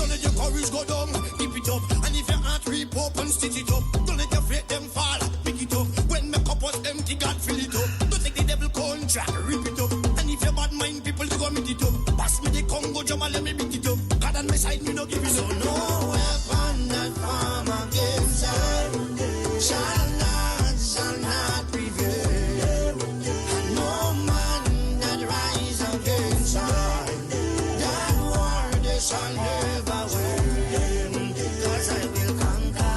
Don't let your courage go down, keep it up. And if your heart rip up and stitch it up, don't let your faith them fall, pick it up. When my cup was empty, God fill it up. Don't take the devil contract, rip it up. And if your bad mind people, they go meet it up. Pass me the Congo, Jama, let me beat it up. God on my side, me no give it up. So no weapon that form against us shall not prevail. And no man that rise against us, that war they shall never win. Cause I will conquer,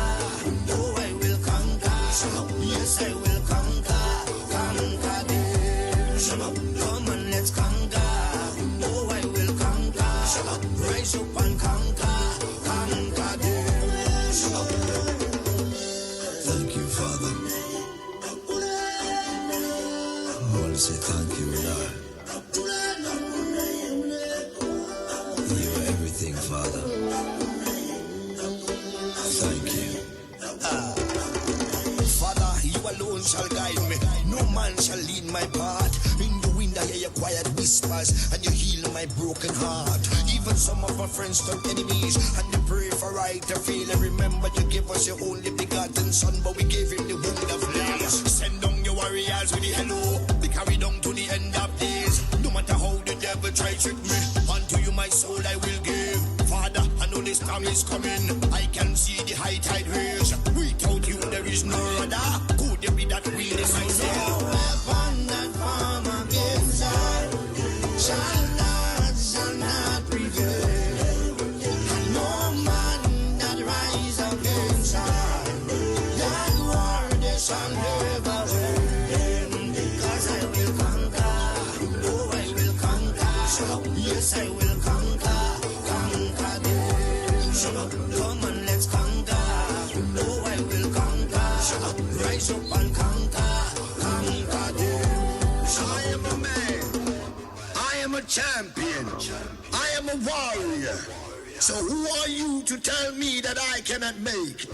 oh I will conquer, yes I will conquer them. Come on, let's conquer, oh I will conquer, rise up and conquer them. Thank you, Father. I want to say thank you, Lord. You are everything, Father. Thank you. Father, you alone shall guide me. No man shall lead my path. In the wind I hear your quiet whispers, and you heal my broken heart. Even some of my friends turn enemies, and they pray for right to feel. And remember you gave us your only begotten son, but we gave him the wound of lies. Send down your warriors with the hello, they carry down to the end of days. No matter how the devil try trick me, unto you my soul I will give. Father, I know this time is coming. I can see the high tide raise. Without you there is no other. Could there be that will in myself? No weapon that form against us shall not prevail. No man that rise against us, that war they shall never win. Cause I will conquer, oh I will conquer, yes I will conquer them. Come on, let's conquer, oh I will conquer, rise up and conquer them. I am a man, I am a champion, I am a warrior. So who are you to tell me that I cannot make?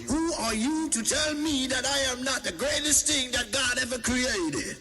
Who are you to tell me that I am not the greatest thing that God ever created?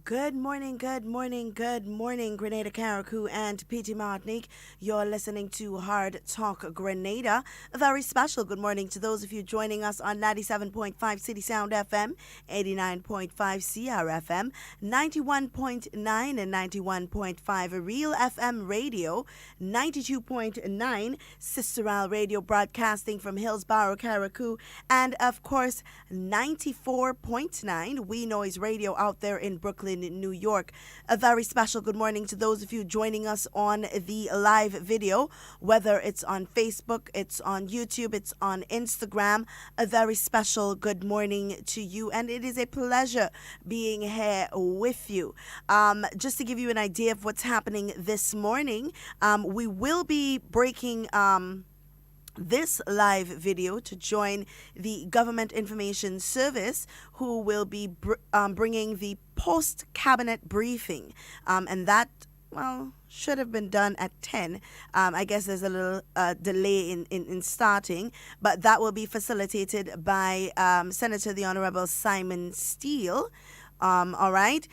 Good morning, Grenada, Carriacou, and PT Martinique. You're listening to Hard Talk Grenada. A very special good morning to those of you joining us on 97.5 CitysoundFM, 89.5 CRFM, 91.9 and 91.5 RealFM Radio, 92.9 Sisteral Radio broadcasting from Hillsborough, Carriacou, and of course 94.9 We Noise Radio out there in Brooklyn, New York. A very special good morning to those of you joining us on the live video, whether it's on Facebook, it's on YouTube, it's on Instagram. A very special good morning to you, and it is a pleasure being here with you. Just to give you an idea of what's happening this morning, we will be breaking this live video to join the Government Information Service, who will be bringing the post-cabinet briefing. And that, well, should have been done at 10. I guess there's a little delay in starting, but that will be facilitated by Senator the Honorable Simon Steele. All right.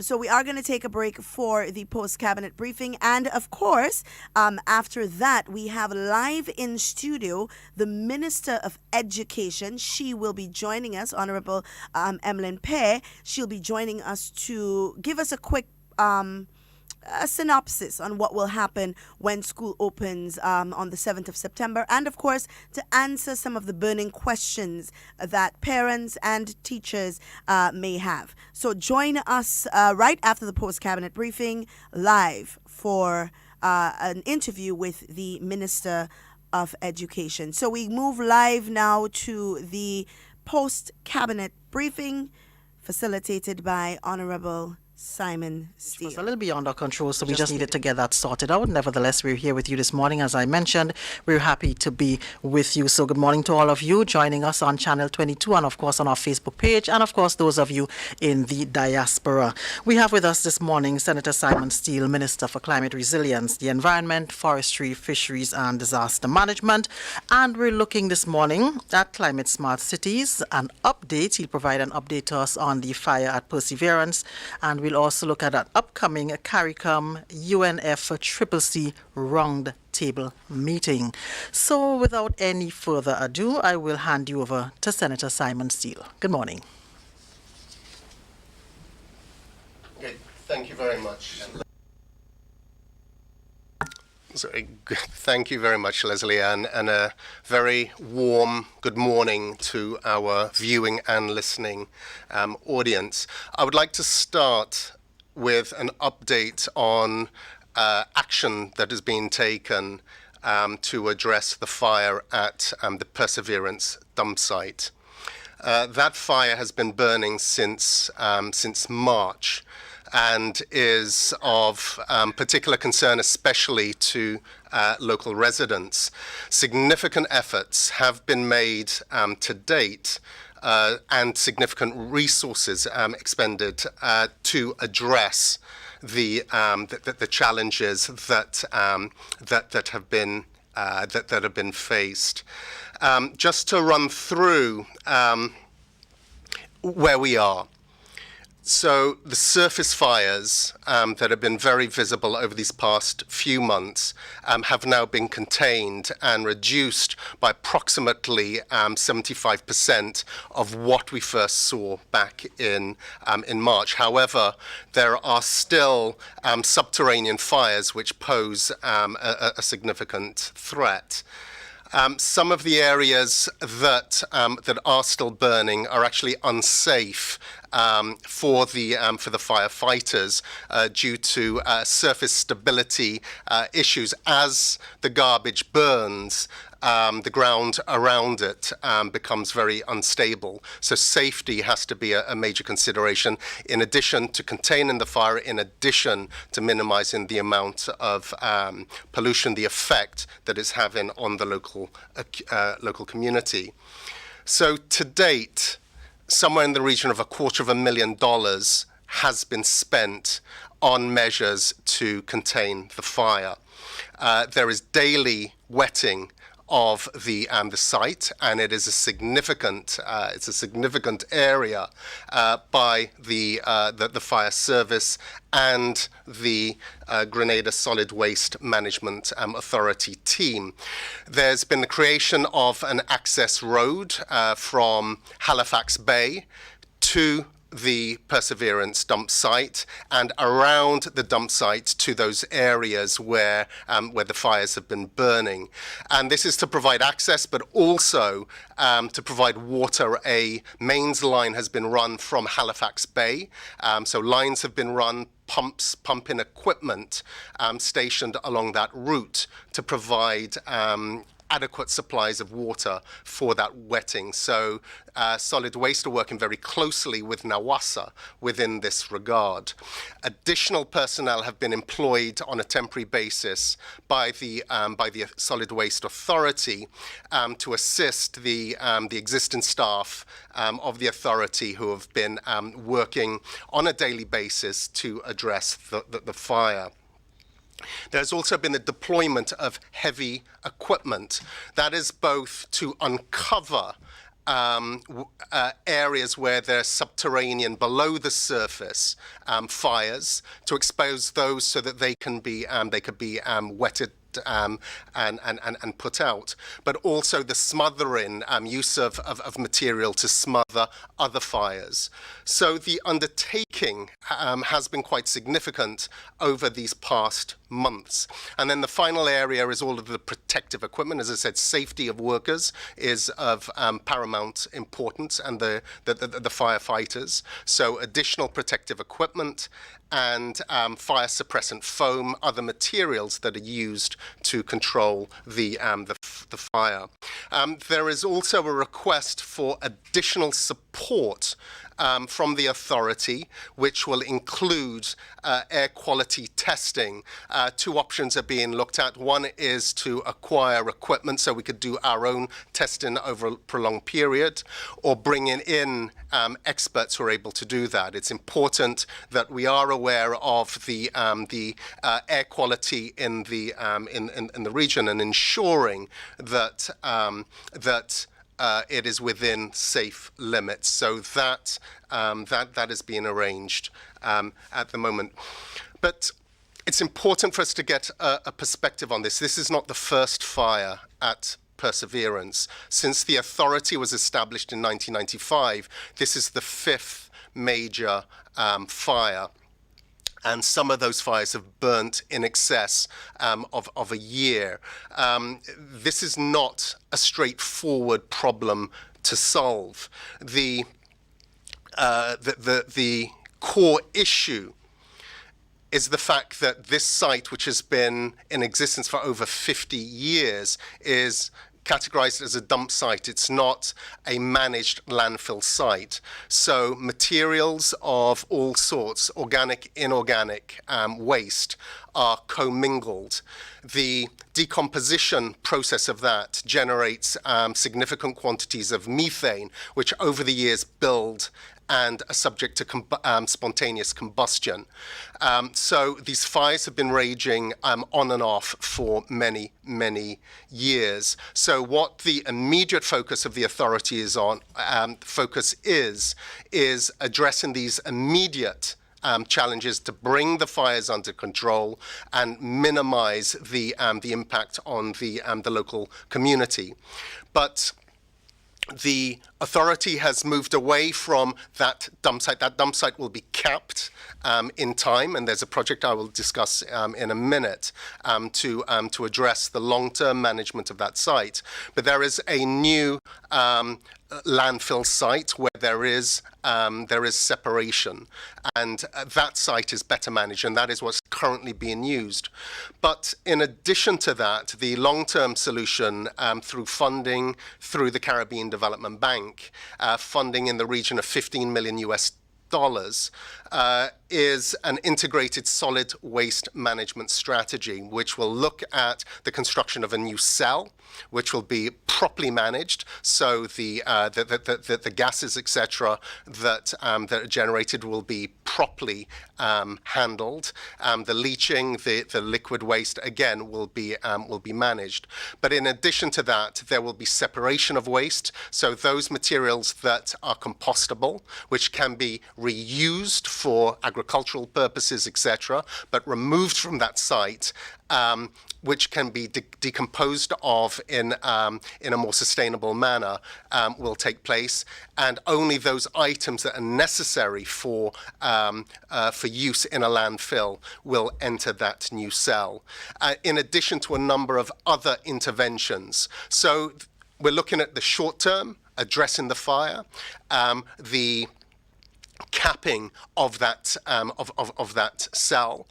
So we are going to take a break for the post-cabinet briefing. And, of course, after that, we have live in studio the Minister of Education. She will be joining us, Honorable Emmeline Pear. She'll be joining us to give us a quick a synopsis on what will happen when school opens on the 7th of September, and of course to answer some of the burning questions that parents and teachers may have. So join us right after the post-cabinet briefing live for an interview with the Minister of Education. So we move live now to the post-cabinet briefing facilitated by Honorable Simon Steele. It was a little beyond our control, so we just needed to get that sorted out. Nevertheless, we're here with you this morning. As I mentioned, we're happy to be with you. So good morning to all of you joining us on Channel 22 and, of course, on our Facebook page, and, of course, those of you in the diaspora. We have with us this morning Senator Simon Steele, Minister for Climate Resilience, the Environment, Forestry, Fisheries and Disaster Management. And we're looking this morning at climate smart cities. An update. He'll provide an update to us on the fire at Perseverance. And we'll also look at an upcoming CARICOM UNFCCC round table meeting. So without any further ado, I will hand you over to Senator Simon Steele. Good morning. Okay, thank you very much. Thank you very much, Leslie Ann, and a very warm good morning to our viewing and listening audience. I would like to start with an update on action that has been taken to address the fire at the Perseverance dump site. That fire has been burning since March, and is of particular concern, especially to local residents. Significant efforts have been made to date, and significant resources expended to address the challenges that have been faced. Just to run through where we are. So the surface fires that have been very visible over these past few months have now been contained and reduced by approximately 75% of what we first saw back in March. However, there are still subterranean fires which pose a significant threat. Some of the areas that are still burning are actually unsafe for the firefighters due to surface stability issues. As the garbage burns, the ground around it becomes very unstable. So safety has to be a major consideration, in addition to containing the fire, in addition to minimizing the amount of pollution, the effect that it's having on the local community. So to date, somewhere in the region of $250,000 has been spent on measures to contain the fire. There is daily wetting of the site, and it is a significant area by the fire service and the Grenada Solid Waste Management Authority team. There's been the creation of an access road from Halifax Bay to the Perseverance dump site and around the dump site to those areas where the fires have been burning. And this is to provide access, but also to provide water. A mains line has been run from Halifax Bay. So lines have been run, pumping equipment stationed along that route to provide adequate supplies of water for that wetting. So Solid Waste are working very closely with NAWASA within this regard. Additional personnel have been employed on a temporary basis by the Solid Waste Authority to assist the existing staff of the authority who have been working on a daily basis to address the fire. There's also been the deployment of heavy equipment. That is both to uncover areas where there's subterranean, below the surface fires, to expose those so that they could be wetted and put out, but also the smothering use of material to smother other fires. So the undertaking has been quite significant over these past months. And then the final area is all of the protective equipment. As I said, safety of workers is of paramount importance, and the firefighters. So additional protective equipment and fire suppressant foam, other materials that are used to control the fire. There is also a request for additional support from the authority, which will include air quality testing. Two options are being looked at. One is to acquire equipment so we could do our own testing over a prolonged period, or bringing in experts who are able to do that. It's important that we are aware of the air quality in the region, and ensuring that it is within safe limits. So that is being arranged at the moment. But it's important for us to get a perspective on this. This is not the first fire at Perseverance. Since the authority was established in 1995, this is the 5th major fire. And some of those fires have burnt in excess of a year. This is not a straightforward problem to solve. The core issue is the fact that this site, which has been in existence for over 50 years, is categorized as a dump site. It's not a managed landfill site. So materials of all sorts, organic, inorganic waste, are commingled. The decomposition process of that generates significant quantities of methane, which over the years build and are subject to spontaneous combustion. So these fires have been raging on and off for many, many years. So what the immediate focus of the authority is on, is addressing these immediate challenges to bring the fires under control and minimize the impact on the local community. But the authority has moved away from that dump site. That dump site will be capped in time, and there's a project I will discuss in a minute to address the long-term management of that site. But there is a new landfill site where there is separation, and that site is better managed, and that is what's currently being used. But in addition to that, the long-term solution through funding through the Caribbean Development Bank, funding in the region of $15 million is an integrated solid waste management strategy, which will look at the construction of a new cell, which will be properly managed. So the gases, etc., that are generated will be properly handled. The leaching, the liquid waste, again, will be managed. But in addition to that, there will be separation of waste. So those materials that are compostable, which can be reused for agricultural purposes, etc., but removed from that site, which can be decomposed of in a more sustainable manner, will take place, and only those items that are necessary for use in a landfill will enter that new cell, in addition to a number of other interventions. So we're looking at the short term, addressing the fire, the capping of that cell.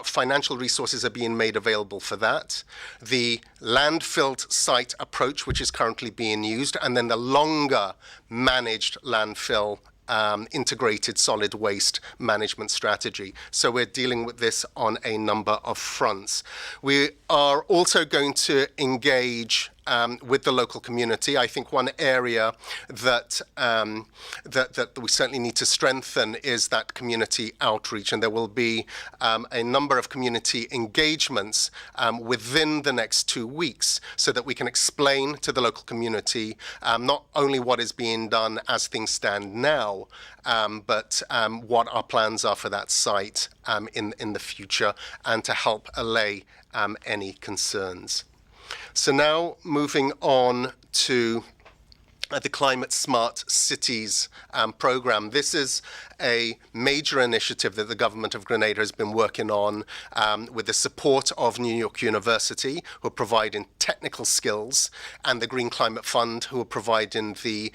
Financial resources are being made available for that. The landfill site approach, which is currently being used, and then the longer managed landfill integrated solid waste management strategy. So we're dealing with this on a number of fronts. We are also going to engage with the local community. I think one area that we certainly need to strengthen is that community outreach, and there will be a number of community engagements within the next 2 weeks so that we can explain to the local community not only what is being done as things stand now, but what our plans are for that site in the future, and to help allay any concerns. So now moving on to the Climate Smart Cities program. This is a major initiative that the government of Grenada has been working on with the support of New York University, who are providing technical skills, and the Green Climate Fund, who are providing the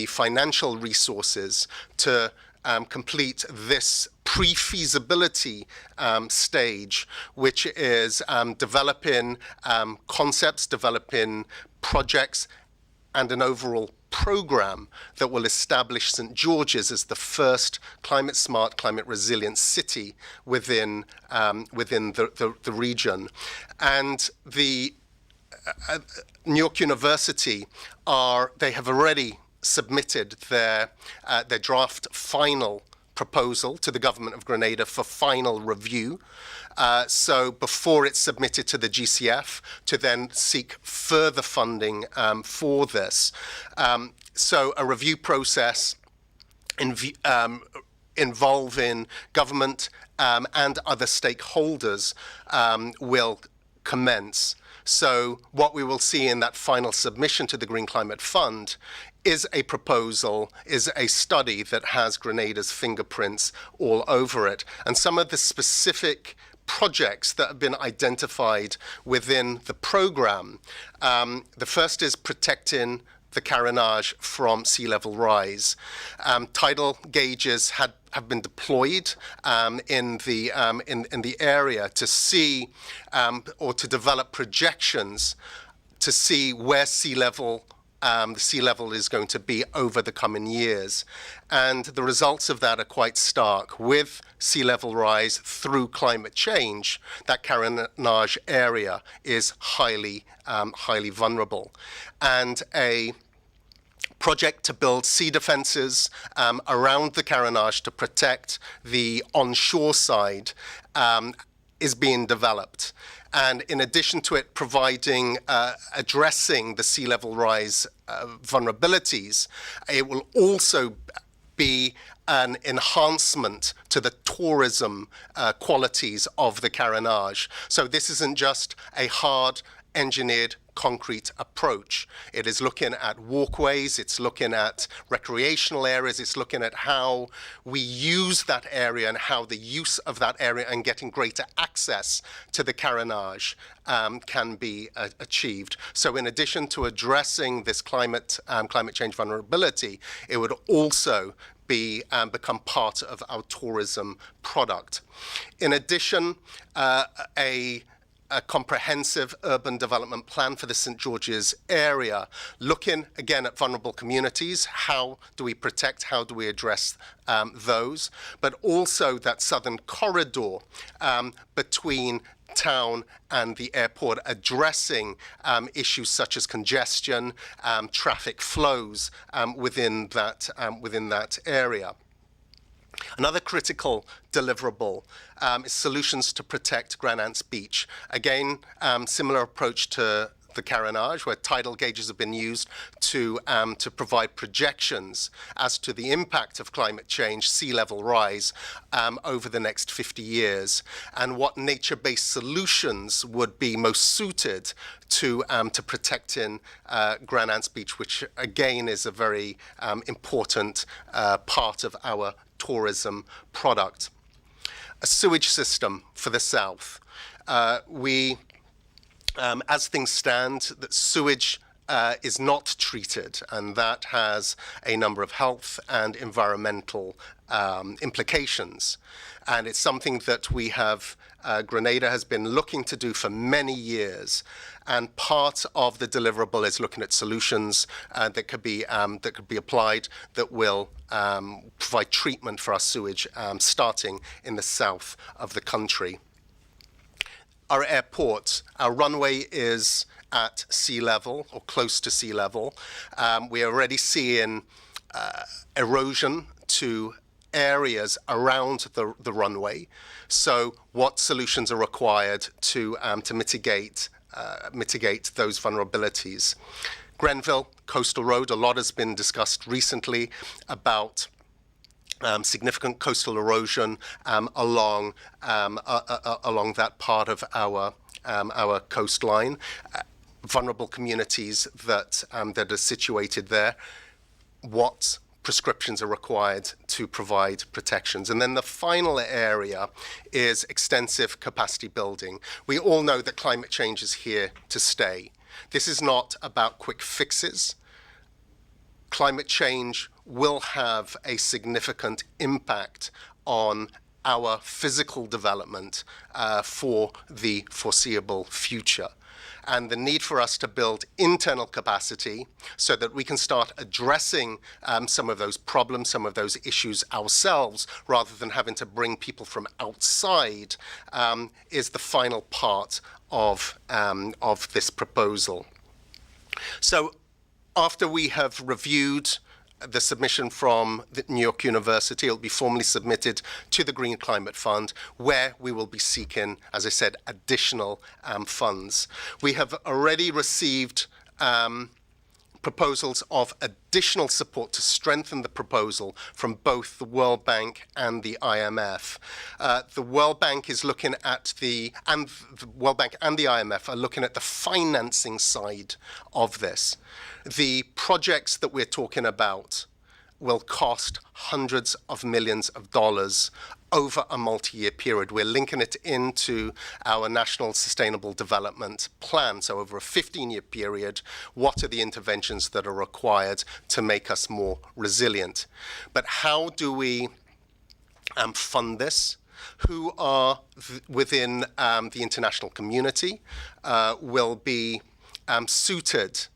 financial resources to complete this pre-feasibility stage, which is developing concepts, developing projects, and an overall program that will establish St. George's as the first climate smart, climate resilient city within the region. And the New York University they have already submitted their draft final proposal to the government of Grenada for final review. So before it's submitted to the GCF to then seek further funding for this. So a review process involving government and other stakeholders will commence. So what we will see in that final submission to the Green Climate Fund is a proposal, is a study that has Grenada's fingerprints all over it. And some of the specific projects that have been identified within the program, the first is protecting the Carriacou from sea level rise. Tidal gauges have been deployed in the area to see or to develop projections to see where the sea level is going to be over the coming years. And the results of that are quite stark. With sea level rise through climate change, that Carriacou area is highly vulnerable. And a project to build sea defences around the Carriacou to protect the onshore side is being developed. And in addition to it providing, addressing the sea level rise vulnerabilities, it will also be an enhancement to the tourism qualities of the Carriacou. So this isn't just a hard engineered concrete approach. It is looking at walkways, it's looking at recreational areas, it's looking at how we use that area and how the use of that area and getting greater access to the Carriacou can be achieved. So in addition to addressing this climate change vulnerability, it would also become part of our tourism product. In addition, a comprehensive urban development plan for the St. George's area, looking again at vulnerable communities. How do we protect, how do we address those? But also that southern corridor between town and the airport, addressing issues such as congestion, traffic flows within that area. Another critical deliverable is solutions to protect Grenada's beach. Again, similar approach to the Carriacou, where tidal gauges have been used to provide projections as to the impact of climate change, sea level rise over the next 50 years, and what nature-based solutions would be most suited to protecting Grenada's beach, which again is a very important part of our tourism product. A sewage system for the south. As things stand, that sewage is not treated, and that has a number of health and environmental implications. And it's something that we have, Grenada has been looking to do for many years. And part of the deliverable is looking at solutions that could be applied that will provide treatment for our sewage, starting in the south of the country. Our airport, our runway is at sea level or close to sea level. We are already seeing erosion to areas around the runway. So what solutions are required to mitigate those vulnerabilities? Grenville Coastal Road, a lot has been discussed recently about significant coastal erosion along that part of our coastline. Vulnerable communities that are situated there. What prescriptions are required to provide protections? And then the final area is extensive capacity building. We all know that climate change is here to stay. This is not about quick fixes. Climate change will have a significant impact on our physical development for the foreseeable future. And the need for us to build internal capacity so that we can start addressing some of those problems, some of those issues ourselves, rather than having to bring people from outside, is the final part of this proposal. So after we have reviewed the submission from the New York University. It'll be formally submitted to the Green Climate Fund, where we will be seeking, as I said, additional funds. We have already received proposals of additional support to strengthen the proposal from both the World Bank and the IMF. The World Bank is looking at the World Bank and the IMF are looking at the financing side of this. The projects that we're talking about will cost hundreds of millions of dollars over a multi-year period. We're linking it into our National Sustainable Development Plan. So over a 15-year period, what are the interventions that are required to make us more resilient? But how do we fund this? Who are within the international community will be suited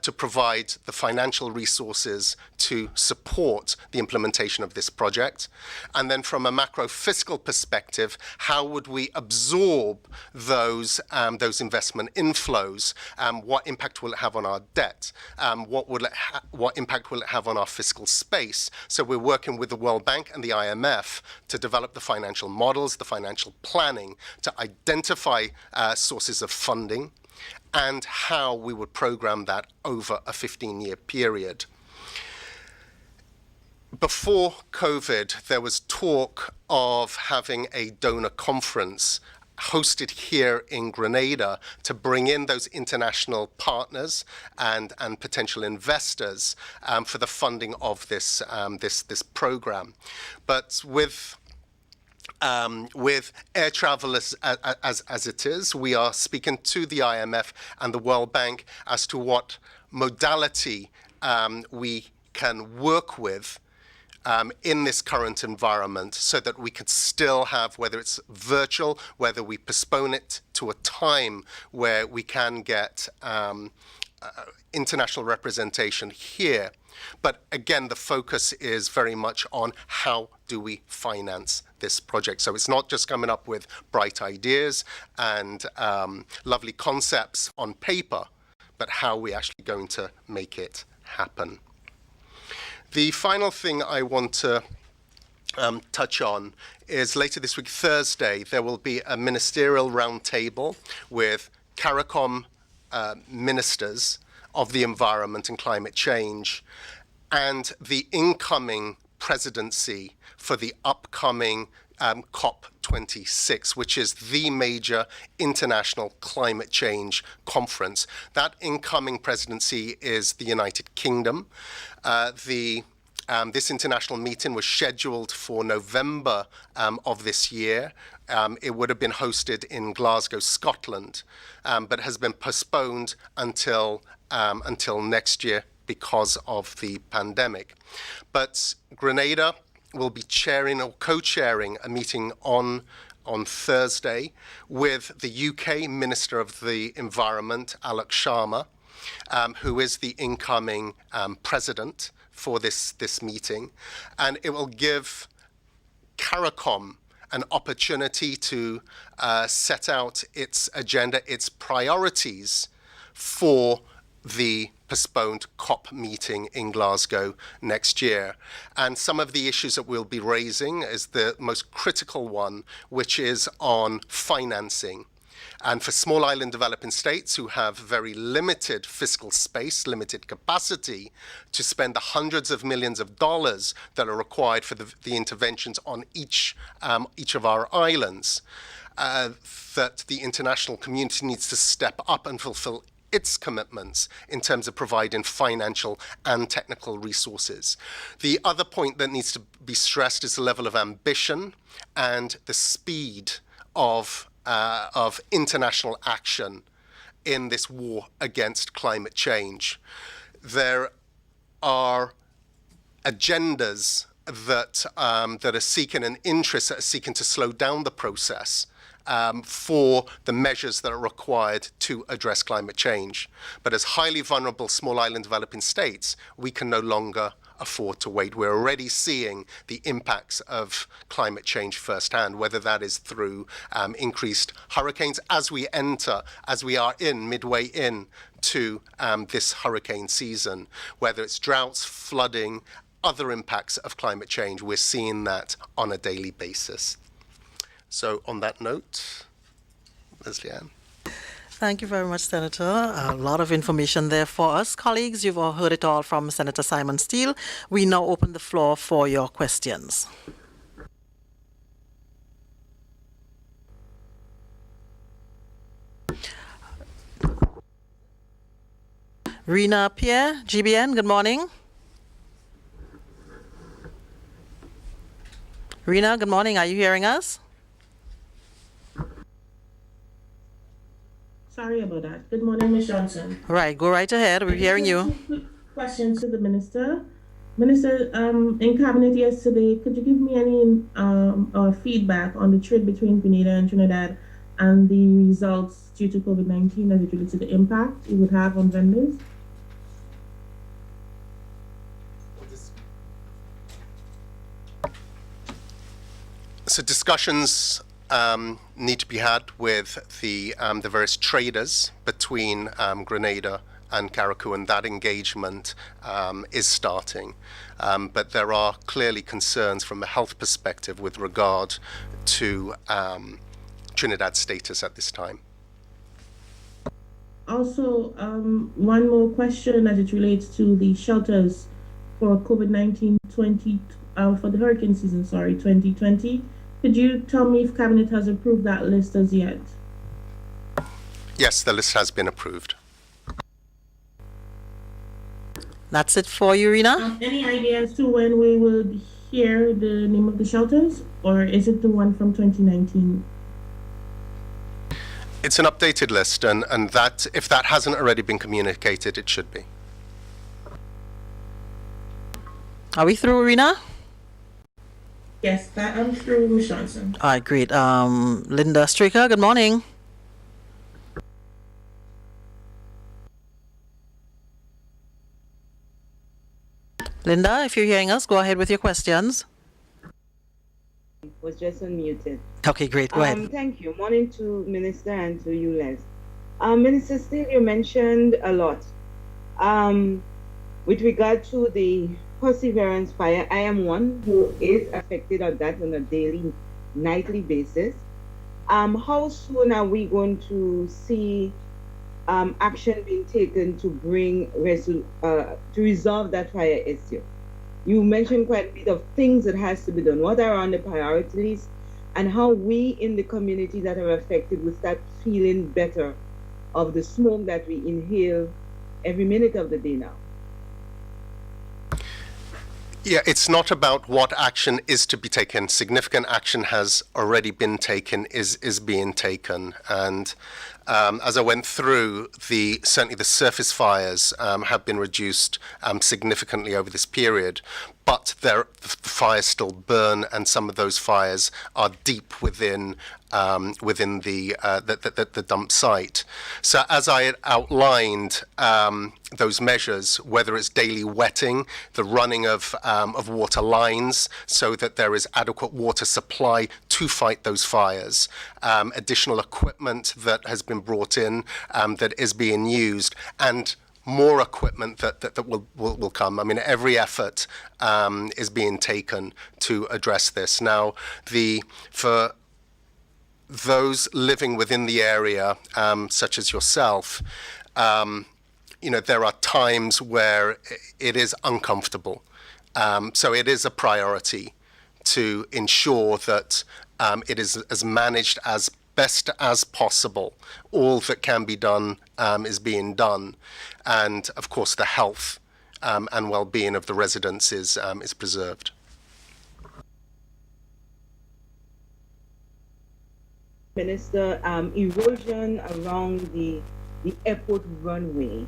to provide the financial resources to support the implementation of this project? And then from a macro fiscal perspective, how would we absorb those investment inflows? What impact will it have on our debt? What impact will it have on our fiscal space? So we're working with the World Bank and the IMF to develop the financial models, the financial planning, to identify sources of funding, and how we would program that over a 15-year period. Before COVID, there was talk of having a donor conference hosted here in Grenada to bring in those international partners and potential investors for the funding of this program. But with air travel as it is, we are speaking to the IMF and the World Bank as to what modality we can work with in this current environment, so that we could still have, whether it's virtual, whether we postpone it to a time where we can get international representation here. But again, the focus is very much on how do we finance this project. So it's not just coming up with bright ideas and lovely concepts on paper, but how we're actually going to make it happen. The final thing I want to touch on is later this week, Thursday, there will be a ministerial roundtable with CARICOM ministers of the environment and climate change, and the incoming presidency for the upcoming COP26, which is the major international climate change conference. That incoming presidency is the United Kingdom. This international meeting was scheduled for November of this year. It would have been hosted in Glasgow, Scotland, but has been postponed until next year because of the pandemic. But Grenada will be chairing or co-chairing a meeting on Thursday with the UK Minister of the Environment, Alok Sharma, who is the incoming president for this meeting. And it will give CARICOM an opportunity to set out its agenda, its priorities for the postponed COP meeting in Glasgow next year. And some of the issues that we'll be raising is the most critical one, which is on financing. And for small island developing states who have very limited fiscal space, limited capacity to spend the hundreds of millions of dollars that are required for the interventions on each of our islands, that the international community needs to step up and fulfill its commitments in terms of providing financial and technical resources. The other point that needs to be stressed is the level of ambition and the speed of international action in this war against climate change. There are agendas that are seeking an interest, that are seeking to slow down the process for the measures that are required to address climate change. But as highly vulnerable small island developing states, we can no longer afford to wait. We're already seeing the impacts of climate change firsthand, whether that is through increased hurricanes as we are midway in to this hurricane season, whether it's droughts, flooding, other impacts of climate change. We're seeing that on a daily basis. So on that note, Leslie Ann. Thank you very much, Senator. A lot of information there for us. Colleagues, you've all heard it all from Senator Simon Steele. We now open the floor for your questions. Rena Pierre, GBN, good morning. Rena, good morning. Are you hearing us? Sorry about that. Good morning, Ms. Johnson. All right, go right ahead. We're hearing you. Two quick questions to the Minister. Minister, in Cabinet yesterday, could you give me any feedback on the trade between Grenada and Trinidad and the results due to COVID-19 as it relates to the impact it would have on vendors? So discussions need to be had with the various traders between Grenada and Carriacou, and that engagement is starting. But there are clearly concerns from a health perspective with regard to Trinidad's status at this time. Also, one more question as it relates to the shelters for COVID-19 for the hurricane season, 2020. Could you tell me if Cabinet has approved that list as yet? Yes, the list has been approved. That's it for you, Rena? Any idea as to when we will hear the name of the shelters, or is it the one from 2019? It's an updated list, and that, if that hasn't already been communicated, it should be. Are we through, Rena? Yes, I'm through, Ms. Johnson. All right, great. Linda Straker, good morning. Linda, if you're hearing us, go ahead with your questions. Was just unmuted. Okay, great. Go ahead. Thank you. Morning to Minister and to you, Les. Minister Steele, you mentioned a lot. With regard to the Perseverance fire, I am one who is affected on that on a daily, nightly basis. How soon are we going to see action being taken to to resolve that fire issue? You mentioned quite a bit of things that has to be done. What are on the priority list, and how we in the community that are affected will start feeling better of the smoke that we inhale every minute of the day now? Yeah, it's not about what action is to be taken. Significant action has already been taken, is being taken. And as I went through, certainly the surface fires have been reduced significantly over this period, but the fires still burn, and some of those fires are deep within the dump site. So as I had outlined those measures, whether it's daily wetting, the running of water lines so that there is adequate water supply to fight those fires, additional equipment that has been brought in that is being used, and more equipment that will come. I mean, every effort is being taken to address this. Now, for those living within the area, such as yourself, there are times where it is uncomfortable. So it is a priority to ensure that it is as managed as best as possible. All that can be done is being done. And of course, the health and well-being of the residents is preserved. Minister, erosion around the airport runway.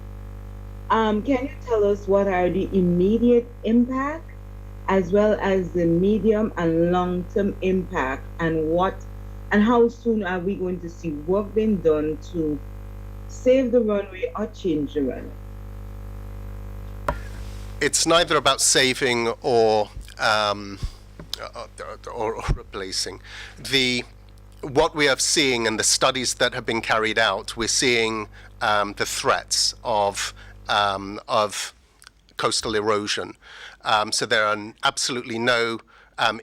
Can you tell us what are the immediate impact as well as the medium and long-term impact, and how soon are we going to see work being done to save the runway or change the runway? It's neither about saving or replacing. What we are seeing and the studies that have been carried out, we're seeing the threats of coastal erosion. So there are absolutely no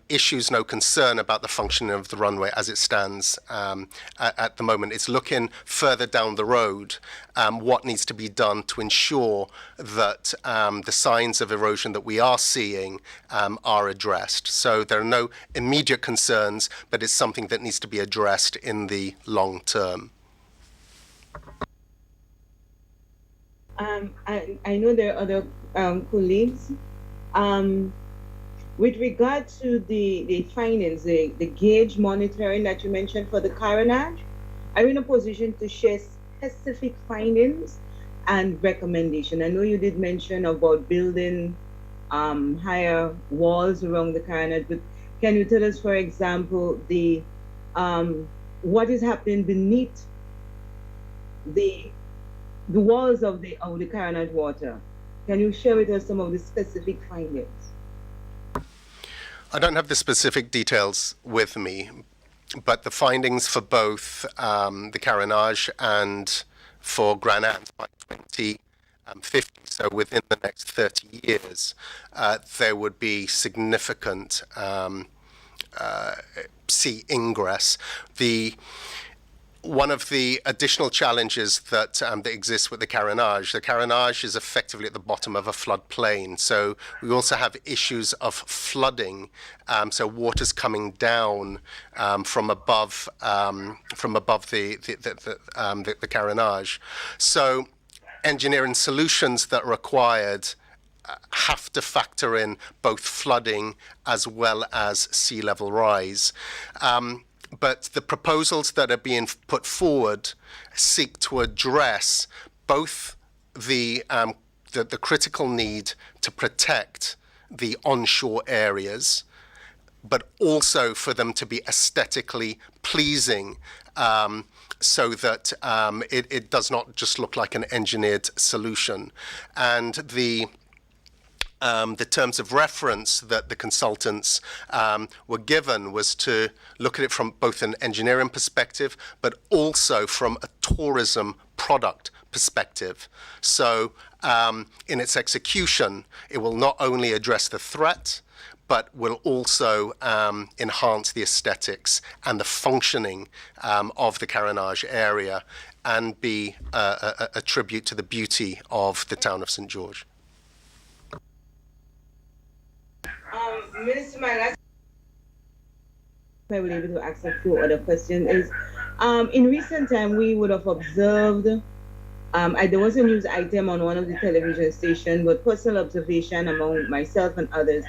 issues, no concern about the functioning of the runway as it stands at the moment. It's looking further down the road, what needs to be done to ensure that the signs of erosion that we are seeing are addressed. So there are no immediate concerns, but it's something that needs to be addressed in the long term. I know there are other colleagues. With regard to the findings, the gauge monitoring that you mentioned for the Carriacou, are you in a position to share specific findings and recommendation? I know you did mention about building higher walls around the Carriacou, but can you tell us, for example, what is happening beneath the walls of the Carriacou water? Can you share with us some of the specific findings? I don't have the specific details with me, but the findings for both the Carriacou and for Grenada by 2050, so within the next 30 years, there would be significant sea ingress. One of the additional challenges that exists with the Carriacou is effectively at the bottom of a floodplain. So we also have issues of flooding, so water's coming down from above the Carriacou. So engineering solutions that are required have to factor in both flooding as well as sea level rise. But the proposals that are being put forward seek to address both the critical need to protect the onshore areas, but also for them to be aesthetically pleasing, so that it does not just look like an engineered solution. And the terms of reference that the consultants were given was to look at it from both an engineering perspective, but also from a tourism product perspective. So in its execution, it will not only address the threat, but will also enhance the aesthetics and the functioning of the Carriacou area and be a tribute to the beauty of the town of St. George. Minister, my last I will be able to ask a few other questions is, in recent time we would have observed, there was a news item on one of the television stations, but personal observation among myself and others,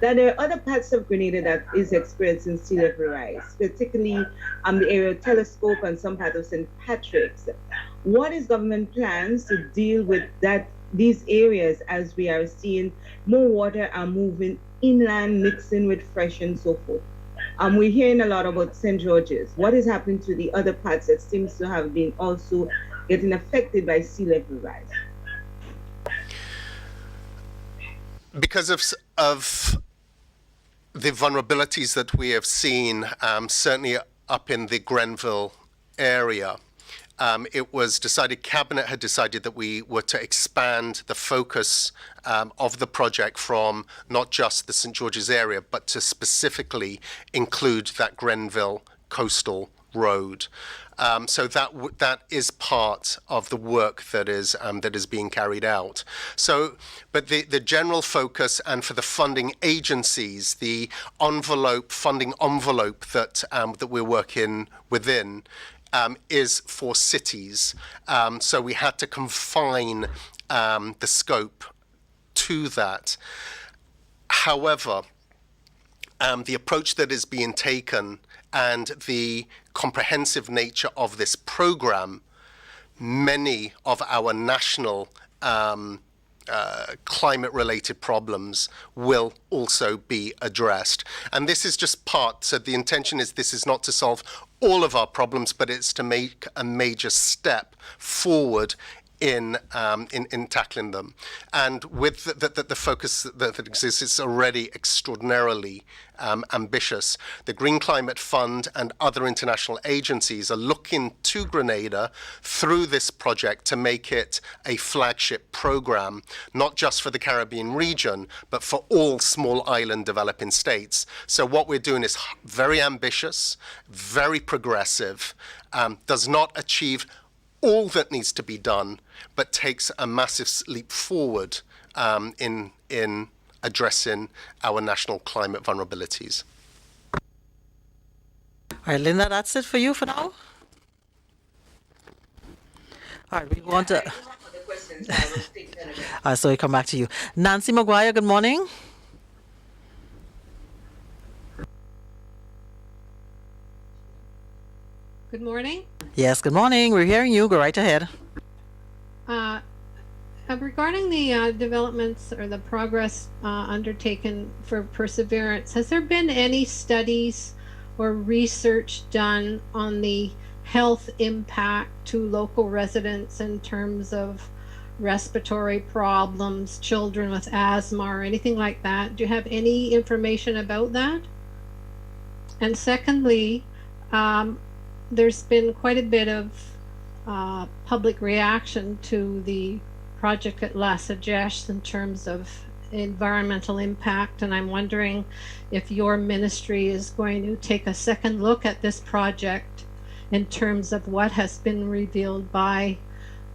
that there are other parts of Grenada that is experiencing sea level rise, particularly the area of Telescope and some part of St. Patrick's. What is government plans to deal with these areas as we are seeing more water are moving inland, mixing with fresh and so forth? We're hearing a lot about St. George's. What is happening to the other parts that seems to have been also getting affected by sea level rise? Because of the vulnerabilities that we have seen, certainly up in the Grenville area, it was decided, Cabinet had decided that we were to expand the focus of the project from not just the St. George's area, but to specifically include that Grenville coastal road. So that is part of the work that is being carried out. So, but the general focus and for the funding agencies, the funding envelope that we're working within is for cities. So we had to confine the scope to that. However, the approach that is being taken and the comprehensive nature of this program, many of our national climate-related problems will also be addressed. And this is just part, so the intention is this is not to solve all of our problems, but it's to make a major step forward in tackling them. And with the focus that exists, it's already extraordinarily ambitious. The Green Climate Fund and other international agencies are looking to Grenada through this project to make it a flagship program, not just for the Caribbean region, but for all small island developing states. So what we're doing is very ambitious, very progressive, does not achieve all that needs to be done, but takes a massive leap forward in addressing our national climate vulnerabilities. All right, Linda, that's it for you for now. All right, we want to. So we come back to you. Nancy Maguire, good morning. Good morning. Yes, good morning. We're hearing you. Go right ahead. Regarding the developments or the progress undertaken for Perseverance, has there been any studies or research done on the health impact to local residents in terms of respiratory problems, children with asthma, or anything like that? Do you have any information about that? And secondly, there's been quite a bit of public reaction to the project at La Sagesse in terms of environmental impact, and I'm wondering if your ministry is going to take a second look at this project in terms of what has been revealed by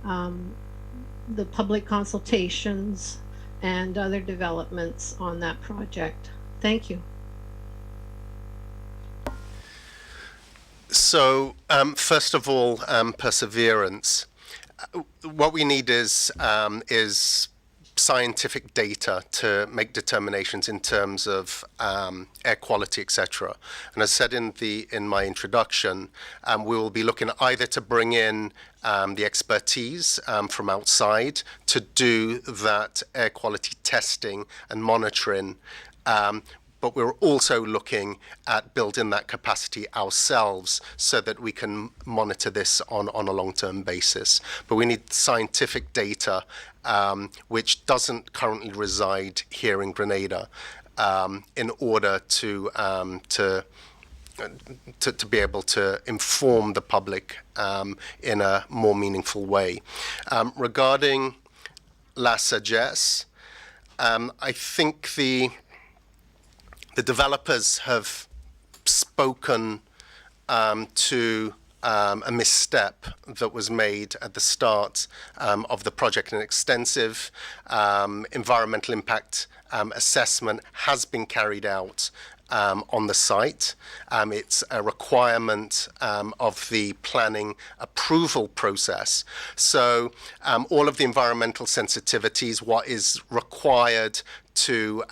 the public consultations and other developments on that project. Thank you. So, first of all, Perseverance. What we need is scientific data to make determinations in terms of air quality, etc. And as said in my introduction, we will be looking either to bring in the expertise from outside to do that air quality testing and monitoring. But we're also looking at building that capacity ourselves so that we can monitor this on a long-term basis. But we need scientific data, which doesn't currently reside here in Grenada, in order to be able to inform the public in a more meaningful way. Regarding La Sagesse, I think the developers have spoken to a misstep that was made at the start of the project. An extensive environmental impact assessment has been carried out on the site. It's a requirement of the planning approval process. So all of the environmental sensitivities, what is required to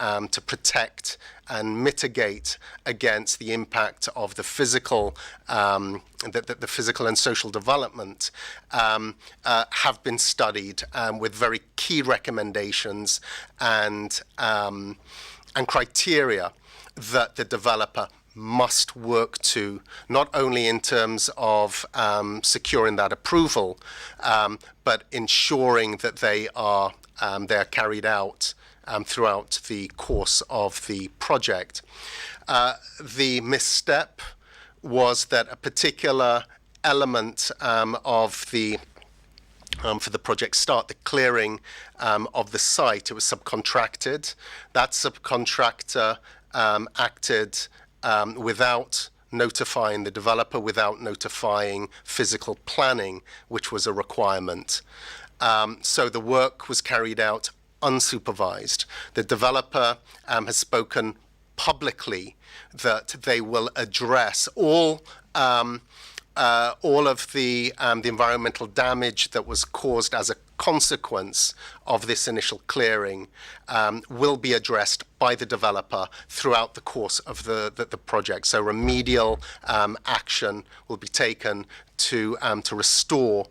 protect and mitigate against the impact of the physical, the physical and social development, have been studied with very key recommendations and criteria that the developer must work to, not only in terms of securing that approval, but ensuring that they are carried out throughout the course of the project. The misstep was that a particular element of the for the project start, the clearing of the site, it was subcontracted. That subcontractor acted without notifying the developer, without notifying physical planning, which was a requirement. So the work was carried out unsupervised. The developer has spoken publicly that they will address all of the environmental damage that was caused as a consequence of this initial clearing will be addressed by the developer throughout the course of the project. So remedial action will be taken to restore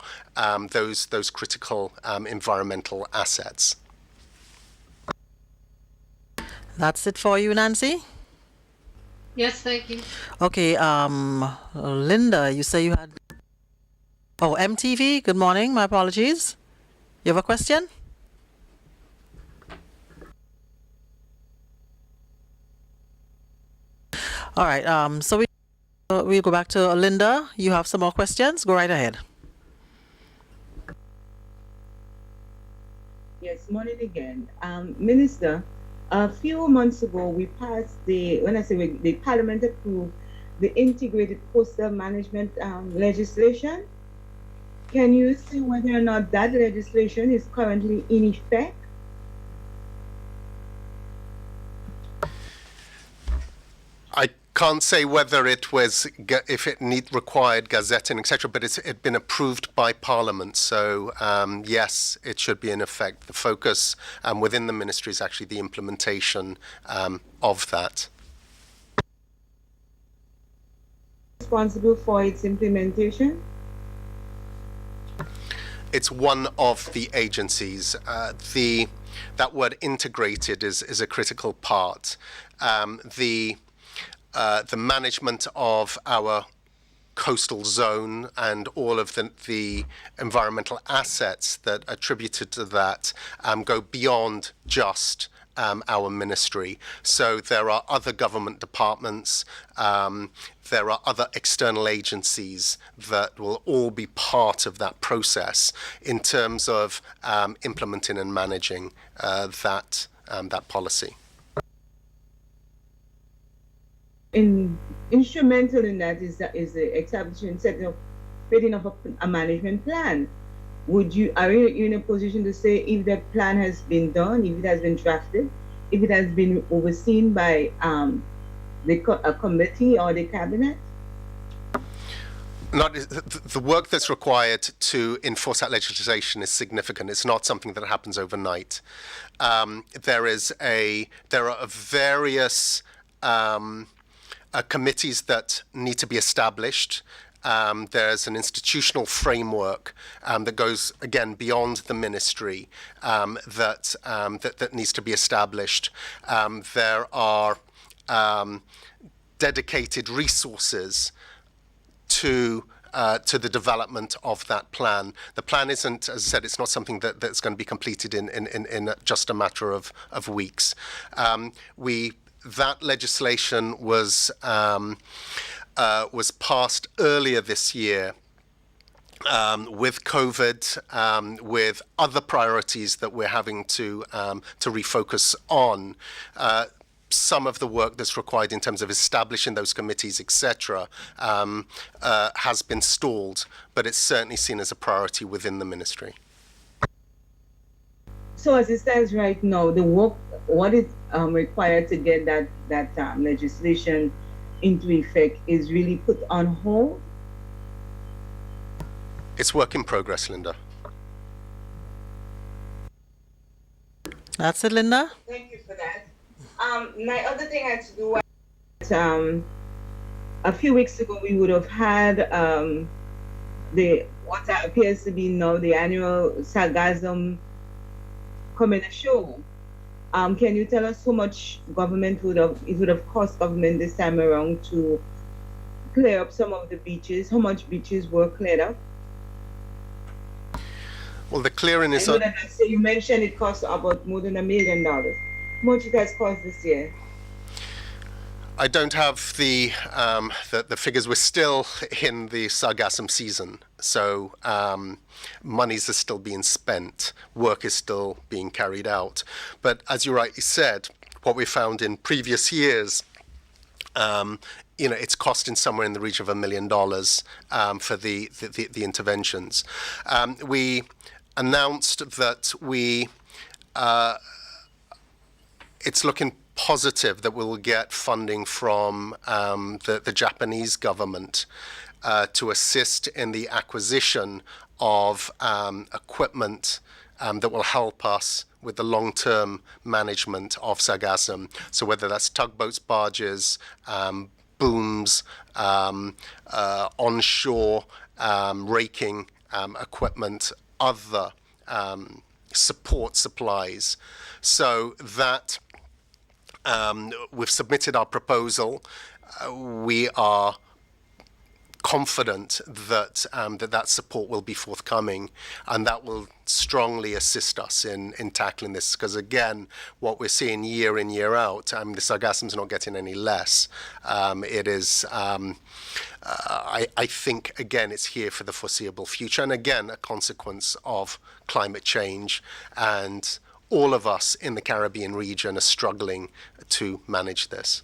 those critical environmental assets. That's it for you, Nancy? Yes, thank you. Okay, Linda, you say you had... Oh, MTV, good morning. My apologies. You have a question? All right. So we'll go back to Linda. You have some more questions? Go right ahead. Yes, morning again. Minister, a few months ago, we passed the Parliament approved the integrated coastal management legislation. Can you say whether or not that legislation is currently in effect? I can't say whether it was, if it required gazetting, etc., but it's been approved by Parliament. So yes, it should be in effect. The focus within the ministry is actually the implementation of that. Responsible for its implementation? It's one of the agencies. That word integrated is a critical part. The management of our coastal zone and all of the environmental assets that are attributed to that go beyond just our ministry. So there are other government departments, there are other external agencies that will all be part of that process in terms of implementing and managing that policy. Instrumental in that is the establishing, setting up a management plan. Are you in a position to say if that plan has been done, if it has been drafted, if it has been overseen by a committee or the cabinet? The work that's required to enforce that legislation is significant. It's not something that happens overnight. There are various committees that need to be established. There's an institutional framework that goes, again, beyond the ministry that needs to be established. There are dedicated resources to the development of that plan. The plan isn't, as I said, it's not something that's going to be completed in just a matter of weeks. That legislation was passed earlier this year with COVID, with other priorities that we're having to refocus on. Some of the work that's required in terms of establishing those committees, etc., has been stalled, but it's certainly seen as a priority within the ministry. So as it stands right now, the work, what is required to get that legislation into effect is really put on hold? It's work in progress, Linda. That's it, Linda. Thank you for that. My other thing had to do with a few weeks ago we would have had what appears to be now the annual sargassum coming show. Can you tell us how much it would have cost government this time around to clear up some of the beaches? How much beaches were cleared up? Well, the clearing is... You mentioned it cost about more than $1 million. How much it has cost this year? I don't have the figures. We're still in the sargassum season, so monies are still being spent, work is still being carried out. But as you rightly said, what we found in previous years, it's costing somewhere in the region of $1 million for the interventions. We announced that it's looking positive that we'll get funding from the Japanese government to assist in the acquisition of equipment that will help us with the long-term management of sargassum. So whether that's tugboats, barges, booms, onshore raking equipment, other support supplies. So that we've submitted our proposal. We are confident that that support will be forthcoming, and that will strongly assist us in tackling this. Because again, what we're seeing year in, year out, the sargassum's not getting any less. It is, I think, again, it's here for the foreseeable future, and again, a consequence of climate change, and all of us in the Caribbean region are struggling to manage this.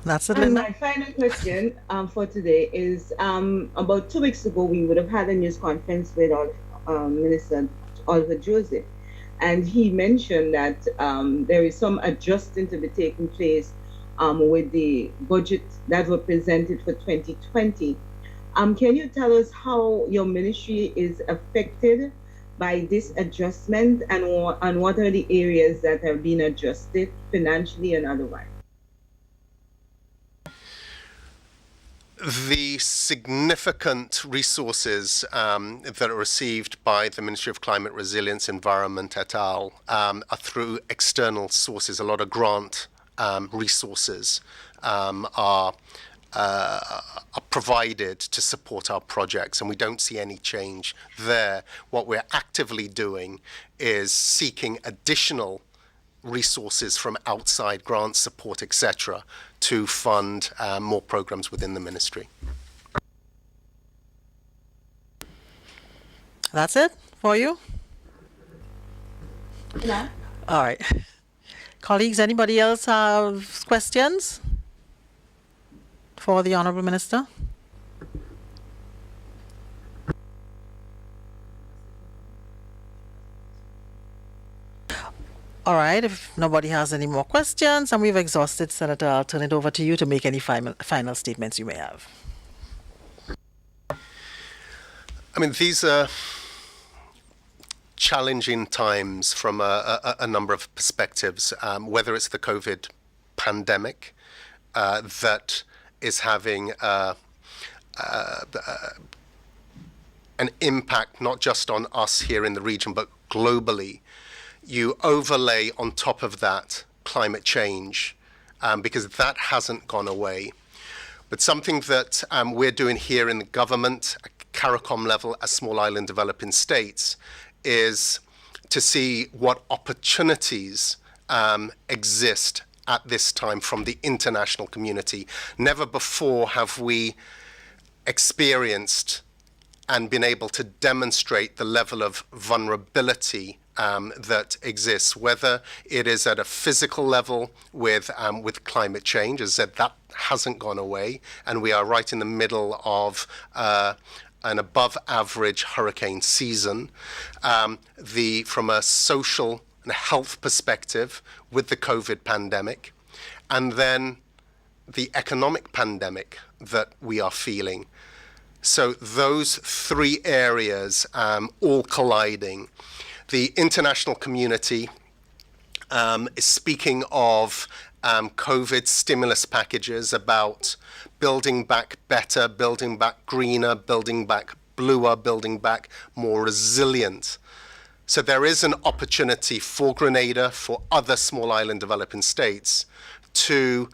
That's it, And Linda. my final question for today is, about 2 weeks ago, we would have had a news conference with Minister Oliver Joseph, and he mentioned that there is some adjusting to be taking place with the budget that was presented for 2020. Can you tell us how your ministry is affected by this adjustment, and what are the areas that have been adjusted financially and otherwise? The significant resources that are received by the Ministry of Climate Resilience, Environment et al. Are through external sources. A lot of grant resources are provided to support our projects, and we don't see any change there. What we're actively doing is seeking additional resources from outside, grant support, etc., to fund more programs within the ministry. That's it for you? Yeah. All right. Colleagues, anybody else have questions for the Honourable Minister? All right, if nobody has any more questions and we've exhausted, Senator, I'll turn it over to you to make any final statements you may have. I mean, these are challenging times from a number of perspectives, whether it's the COVID pandemic that is having an impact not just on us here in the region, but globally. You overlay on top of that climate change, because that hasn't gone away. But something that we're doing here in the government, at CARICOM level, as small island developing states, is to see what opportunities exist at this time from the international community. Never before have we experienced and been able to demonstrate the level of vulnerability that exists, whether it is at a physical level with climate change. As I said, that hasn't gone away, and we are right in the middle of an above average hurricane season. From a social and health perspective with the COVID pandemic, and then the economic pandemic that we are feeling. So those three areas all colliding. The international community is speaking of COVID stimulus packages about building back better, building back greener, building back bluer, building back more resilient. So there is an opportunity for Grenada, for other small island developing states, to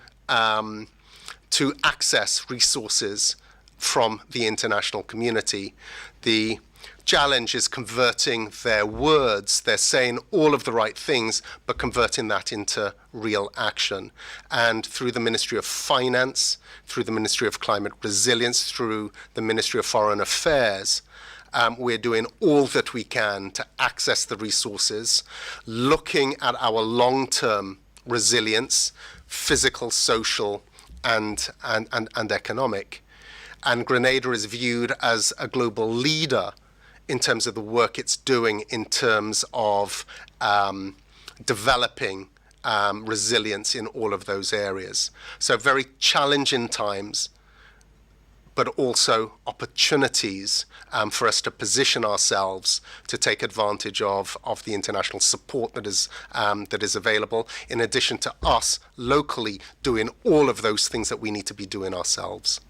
access resources from the international community. The challenge is converting their words. They're saying all of the right things, but converting that into real action. And through the Ministry of Finance, through the Ministry of Climate Resilience, through the Ministry of Foreign Affairs, we're doing all that we can to access the resources, looking at our long-term resilience, physical, social, and economic. And Grenada is viewed as a global leader in terms of the work it's doing in terms of developing resilience in all of those areas. So very challenging times, but also opportunities for us to position ourselves to take advantage of the international support that is available, in addition to us locally doing all of those things that we need to be doing ourselves.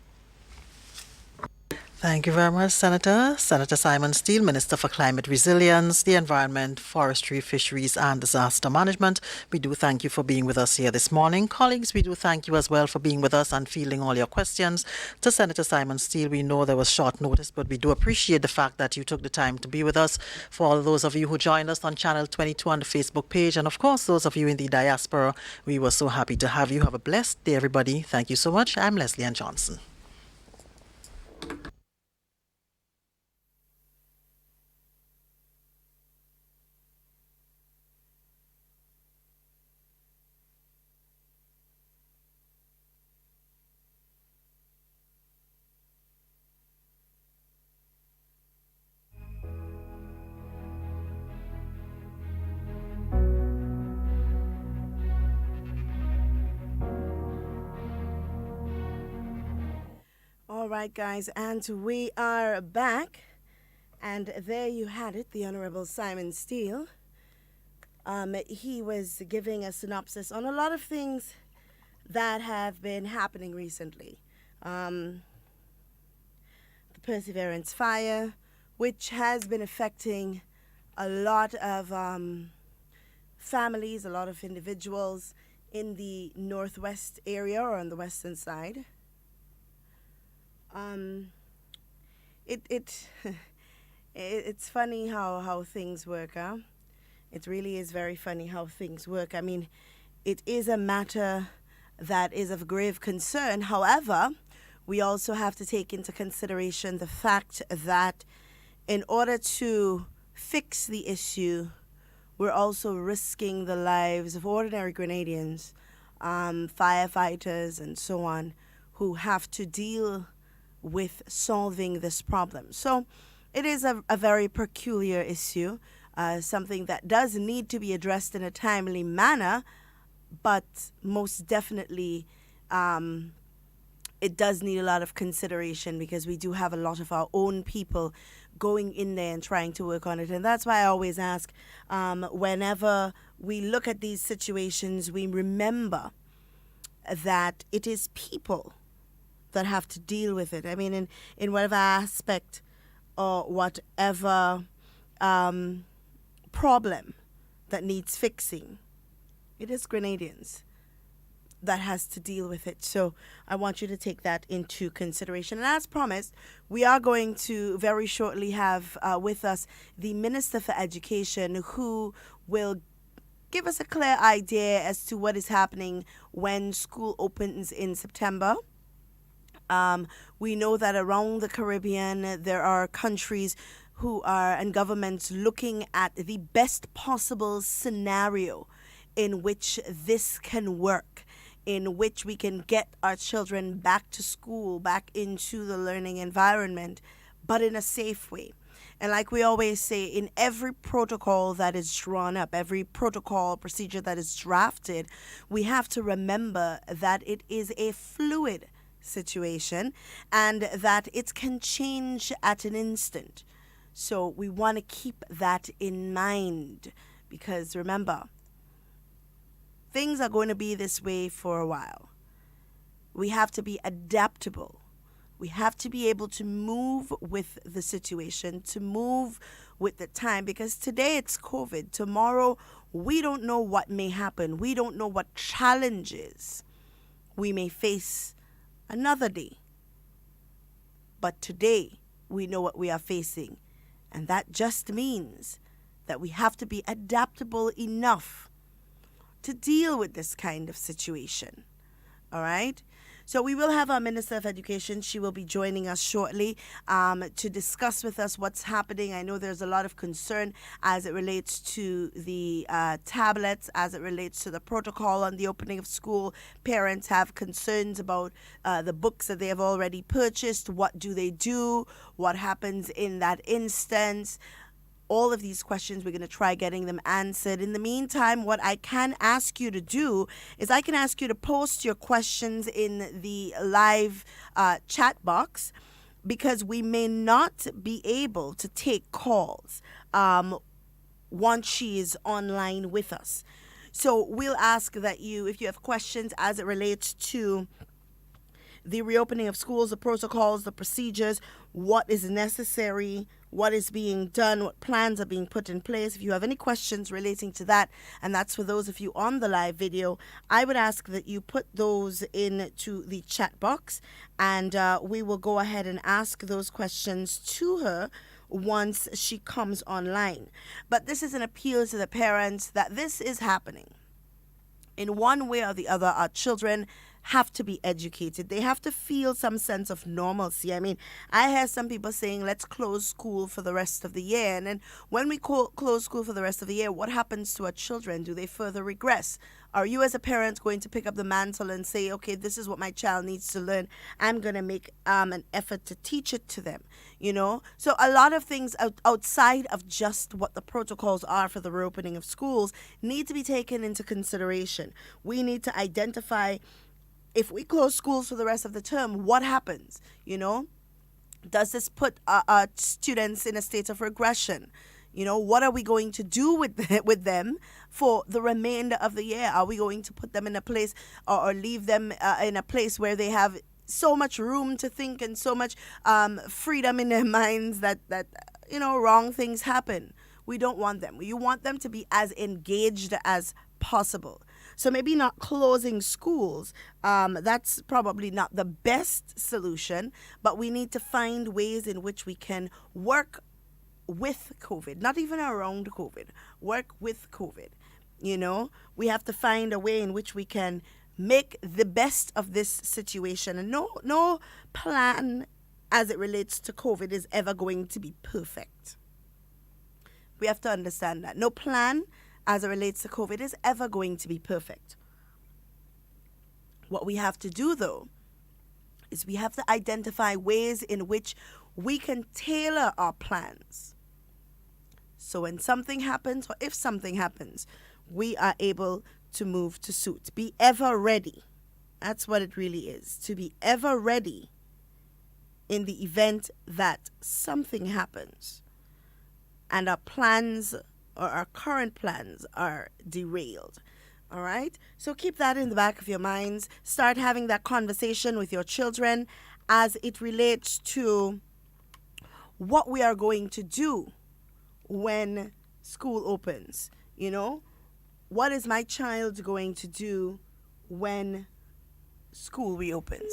Thank you very much, Senator. Senator Simon Steele, Minister for Climate Resilience, the Environment, Forestry, Fisheries and Disaster Management. We do thank you for being with us here this morning. Colleagues, we do thank you as well for being with us and fielding all your questions. To Senator Simon Steele, we know there was short notice, but we do appreciate the fact that you took the time to be with us. For all those of you who joined us on Channel 22 on the Facebook page, and of course, those of you in the diaspora, we were so happy to have you. Have a blessed day, everybody. Thank you so much. I'm Leslie Ann Johnson. All right, guys, and we are back. And there you had it, the Honorable Simon Steele. He was giving a synopsis on a lot of things that have been happening recently. The Perseverance fire, which has been affecting a lot of families, a lot of individuals in the northwest area or on the western side. It's funny how things work, huh? It really is very funny how things work. I mean, it is a matter that is of grave concern. However, we also have to take into consideration the fact that in order to fix the issue, we're also risking the lives of ordinary Grenadians, firefighters and so on, who have to deal with solving this problem. So it is a very peculiar issue, something that does need to be addressed in a timely manner, but most definitely it does need a lot of consideration because we do have a lot of our own people going in there and trying to work on it. And that's why I always ask, whenever we look at these situations, we remember that it is people that have to deal with it. I mean, in whatever aspect or whatever problem that needs fixing, it is Grenadians that has to deal with it. So I want you to take that into consideration. And as promised, we are going to very shortly have with us the Minister for Education, who will give us a clear idea as to what is happening when school opens in September. We know that around the Caribbean, there are countries who are, and governments looking at the best possible scenario in which this can work, in which we can get our children back to school, back into the learning environment, but in a safe way. And like we always say, in every protocol that is drawn up, every protocol procedure that is drafted, we have to remember that it is a fluid situation and that it can change at an instant. So we want to keep that in mind because remember, things are going to be this way for a while. We have to be adaptable. We have to be able to move with the situation, to move with the time, because today it's COVID. Tomorrow, we don't know what may happen. We don't know what challenges we may face another day. But today, we know what we are facing. And that just means that we have to be adaptable enough to deal with this kind of situation. All right? So we will have our Minister of Education. She will be joining us shortly to discuss with us what's happening. I know there's a lot of concern as it relates to the tablets, as it relates to the protocol on the opening of school. Parents have concerns about the books that they have already purchased. What do they do? What happens in that instance? All of these questions, we're going to try getting them answered. In the meantime, what I can ask you to do is I can ask you to post your questions in the live chat box, because we may not be able to take calls once she is online with us. So we'll ask that you, if you have questions as it relates to the reopening of schools, the protocols, the procedures, what is necessary, what is being done, what plans are being put in place. If you have any questions relating to that, and that's for those of you on the live video, I would ask that you put those into the chat box, and we will go ahead and ask those questions to her once she comes online. But this is an appeal to the parents that this is happening. In one way or the other, our children have to be educated. They have to feel some sense of normalcy. I mean, I hear some people saying, let's close school for the rest of the year. And then when we close school for the rest of the year, what happens to our children? Do they further regress? Are you as a parent going to pick up the mantle and say, okay, this is what my child needs to learn. I'm going to make an effort to teach it to them, you know? So a lot of things outside of just what the protocols are for the reopening of schools need to be taken into consideration. We need to identify, if we close schools for the rest of the term, what happens, you know? Does this put students in a state of regression? You know, what are we going to do with them for the remainder of the year? Are we going to put them in a place or leave them in a place where they have so much room to think and so much freedom in their minds that you know, wrong things happen? We don't want them. You want them to be as engaged as possible. So maybe not closing schools, that's probably not the best solution, but we need to find ways in which we can work with COVID, not even around COVID, work with COVID. You know, we have to find a way in which we can make the best of this situation. And no plan as it relates to COVID is ever going to be perfect. We have to understand that. No plan as it relates to COVID is ever going to be perfect. What we have to do, though, is we have to identify ways in which we can tailor our plans. So when something happens, or if something happens, we are able to move to suit. Be ever ready. That's what it really is. To be ever ready in the event that something happens and our plans or our current plans are derailed. All right? So keep that in the back of your minds. Start having that conversation with your children as it relates to what we are going to do when school opens. You know, what is my child going to do when school reopens?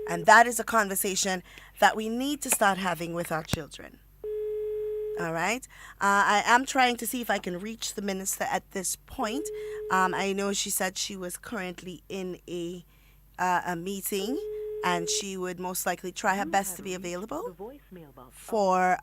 And that is a conversation that we need to start having with our children. All right. I am trying to see if I can reach the minister at this point. I know she said she was currently in a meeting, and she would most likely try her best to be available for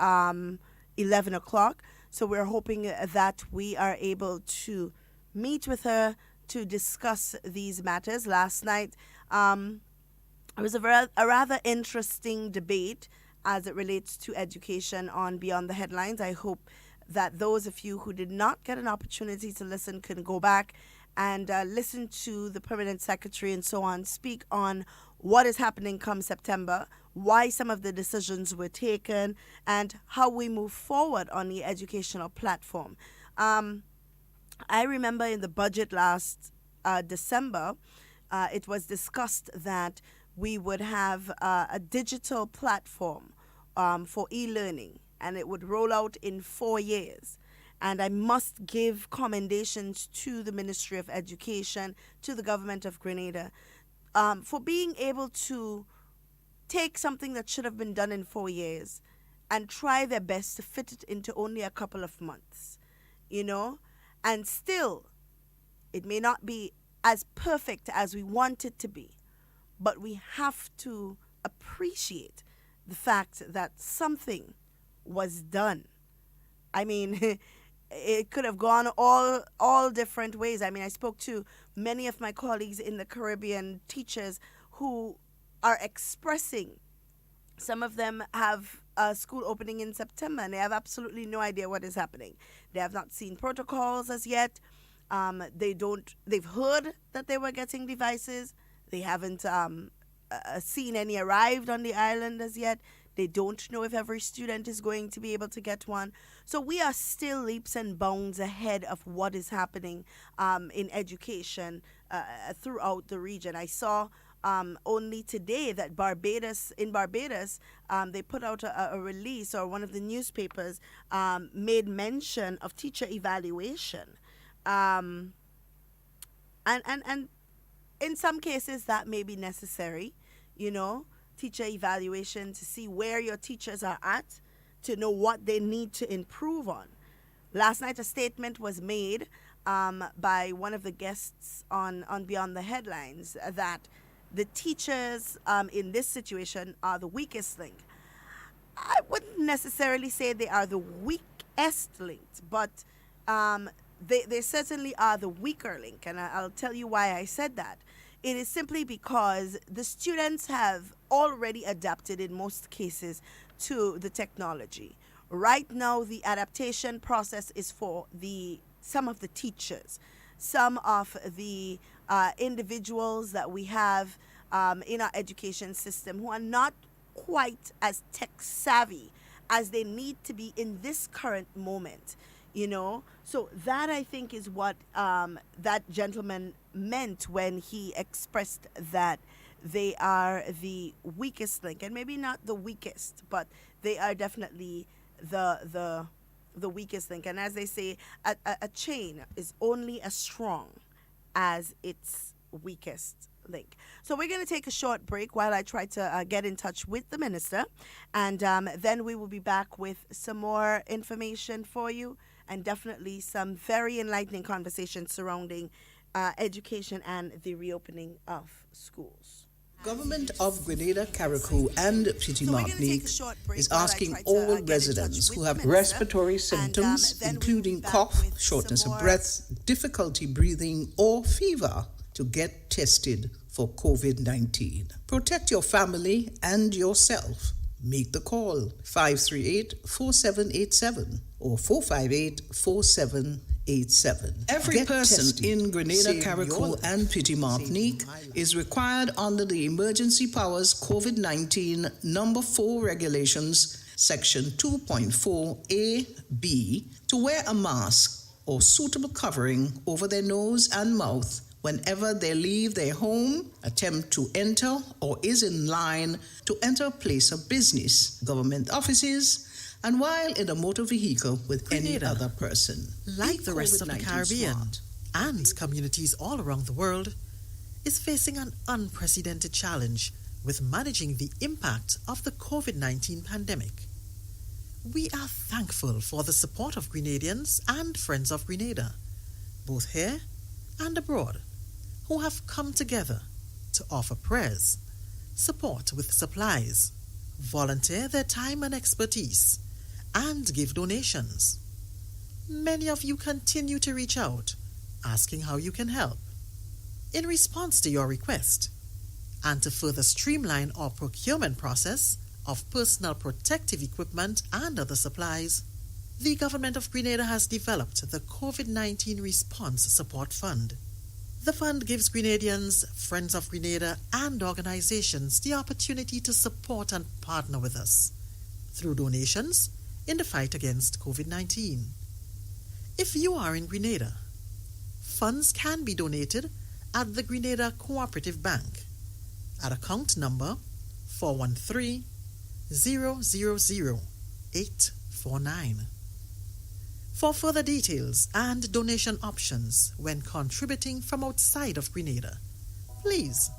11 o'clock. So we're hoping that we are able to meet with her to discuss these matters. Last night, it was a rather interesting debate as it relates to education on Beyond the Headlines. I hope that those of you who did not get an opportunity to listen can go back and listen to the permanent secretary and so on speak on what is happening come September, why some of the decisions were taken, and how we move forward on the educational platform. I remember in the budget last December, it was discussed that we would have a digital platform for e-learning, and it would roll out in 4 years. And I must give commendations to the Ministry of Education, to the government of Grenada, for being able to take something that should have been done in 4 years and try their best to fit it into only a couple of months, you know? And still, it may not be as perfect as we want it to be, but we have to appreciate the fact that something was done. I mean, it could have gone all different ways. I mean, I spoke to many of my colleagues in the Caribbean, teachers who are expressing. Some of them have a school opening in September, and they have absolutely no idea what is happening. They have not seen protocols as yet. They've heard that they were getting devices. They haven't seen any arrived on the island as yet. They don't know if every student is going to be able to get one. So we are still leaps and bounds ahead of what is happening in education throughout the region. I saw only today that in Barbados, they put out a release, or one of the newspapers made mention of teacher evaluation. And in some cases that may be necessary, teacher evaluation to see where your teachers are at, to know what they need to improve on. Last night, a statement was made by one of the guests on Beyond the Headlines that the teachers in this situation are the weakest link. I wouldn't necessarily say they are the weakest link, but they certainly are the weaker link. And I'll tell you why I said that. It is simply because the students have already adapted in most cases to the technology. Right now, the adaptation process is for some of the teachers, some of the individuals that we have in our education system who are not quite as tech savvy as they need to be in this current moment. So that, I think, is what that gentleman meant when he expressed that they are the weakest link, and maybe not the weakest, but they are definitely the weakest link. And as they say, a chain is only as strong as its weakest link. So we're going to take a short break while I try to get in touch with the minister, and then we will be back with some more information for you, and definitely some very enlightening conversations surrounding education and the reopening of schools. Government of Grenada, Carriacou and Petit Martinique is asking all residents who have respiratory symptoms, including cough, shortness of breath, difficulty breathing or fever, to get tested for COVID-19. Protect your family and yourself. Make the call 538-4787 or 458-4787. Every person in Grenada, Carriacou and Petit Martinique is required under the Emergency Powers COVID-19 Number 4 Regulations, Section 2.4a(b), to wear a mask or suitable covering over their nose and mouth whenever they leave their home, attempt to enter, or is in line to enter a place of business, government offices, and while in a motor vehicle with any other person. Like the rest of the Caribbean and communities all around the world, is facing an unprecedented challenge with managing the impact of the COVID-19 pandemic. We are thankful for the support of Grenadians and friends of Grenada, both here and abroad, who have come together to offer prayers, support with supplies, volunteer their time and expertise, and give donations. Many of you continue to reach out, asking how you can help. In response to your request, and to further streamline our procurement process of personal protective equipment and other supplies, the Government of Grenada has developed the COVID-19 Response Support Fund. The fund gives Grenadians, friends of Grenada, and organizations the opportunity to support and partner with us through donations in the fight against COVID-19. If you are in Grenada, funds can be donated at the Grenada Cooperative Bank at account number 413-000-849. For further details and donation options when contributing from outside of Grenada, please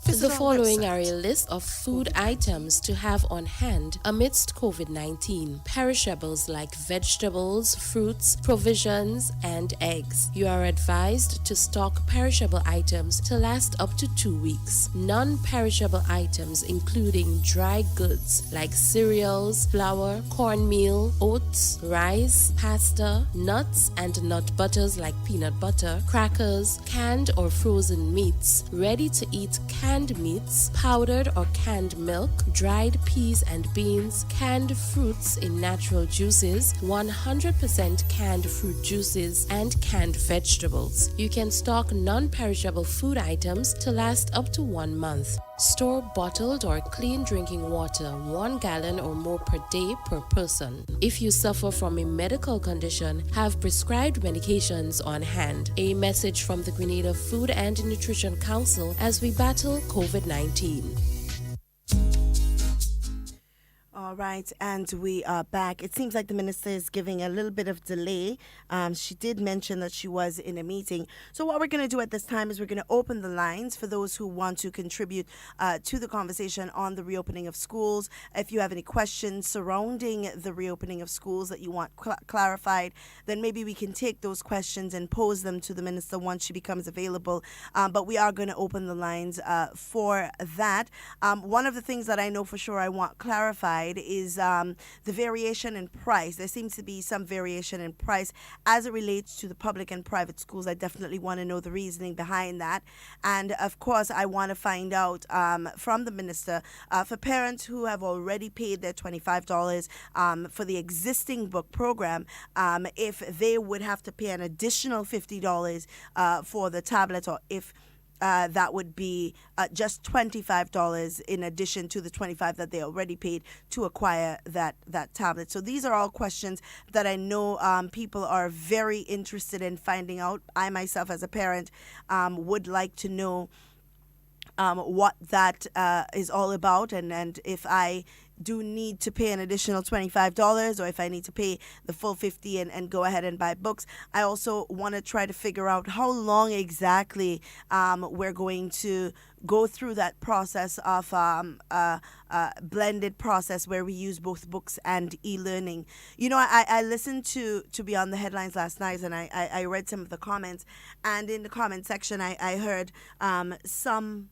visit The following are a list of food items to have on hand amidst COVID-19. Perishables like vegetables, fruits, provisions, and eggs. You are advised to stock perishable items to last up to 2 weeks. Non-perishable items including dry goods like cereals, flour, cornmeal, oats, rice, pasta, nuts and nut butters like peanut butter, crackers, canned or frozen meats, ready-to-eat canned meats, powdered or canned milk, dried peas and beans, canned fruits in natural juices, 100% canned fruit juices, and canned vegetables. You can stock non-perishable food items to last up to 1 month. Store bottled or clean drinking water, 1 gallon or more per day per person. If you suffer from a medical condition, have prescribed medications on hand. A message from the Grenada Food and Nutrition Council as we battle COVID-19. All right, and we are back. It seems like the minister is giving a little bit of delay. She did mention that she was in a meeting. So what we're going to do at this time is we're going to open the lines for those who want to contribute to the conversation on the reopening of schools. If you have any questions surrounding the reopening of schools that you want clarified, then maybe we can take those questions and pose them to the minister once she becomes available. But we are going to open the lines for that. One of the things that I know for sure I want clarified is the variation in price. There seems to be some variation in price as it relates to the public and private schools. I definitely want to know the reasoning behind that. And of course, I want to find out from the minister for parents who have already paid their $25 for the existing book program, if they would have to pay an additional $50 for the tablet, or if that would be just $25 in addition to the $25 that they already paid to acquire that tablet. So these are all questions that I know people are very interested in finding out. I myself, as a parent, would like to know what that is all about, and if I do need to pay an additional $25 or if I need to pay the full $50 and go ahead and buy books. I also want to try to figure out how long exactly we're going to go through that process of blended process where we use both books and e-learning. You know, I listened to Beyond the Headlines last night, and I read some of the comments, and in the comment section I heard some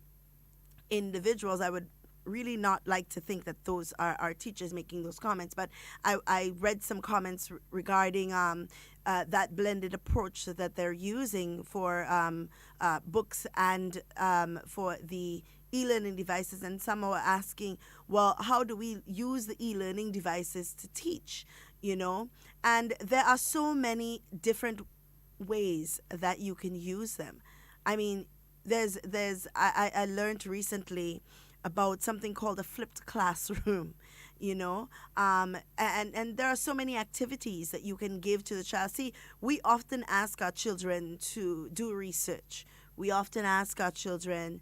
individuals. I would really not like to think that those are our teachers making those comments, but I read some comments regarding that blended approach that they're using for books and for the e-learning devices, and some are asking, well, how do we use the e-learning devices to teach, you know? And there are so many different ways that you can use them. I mean, I learned recently about something called a flipped classroom, you know, and there are so many activities that you can give to the child. See, we often ask our children to do research. We often ask our children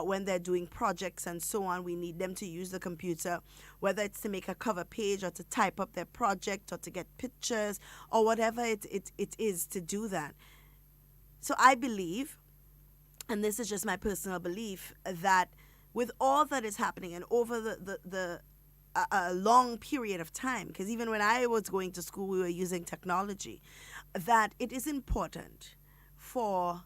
when they're doing projects and so on, we need them to use the computer, whether it's to make a cover page or to type up their project or to get pictures or whatever it is to do that. So I believe, and this is just my personal belief, that with all that is happening and over a long period of time, because even when I was going to school, we were using technology, that it is important for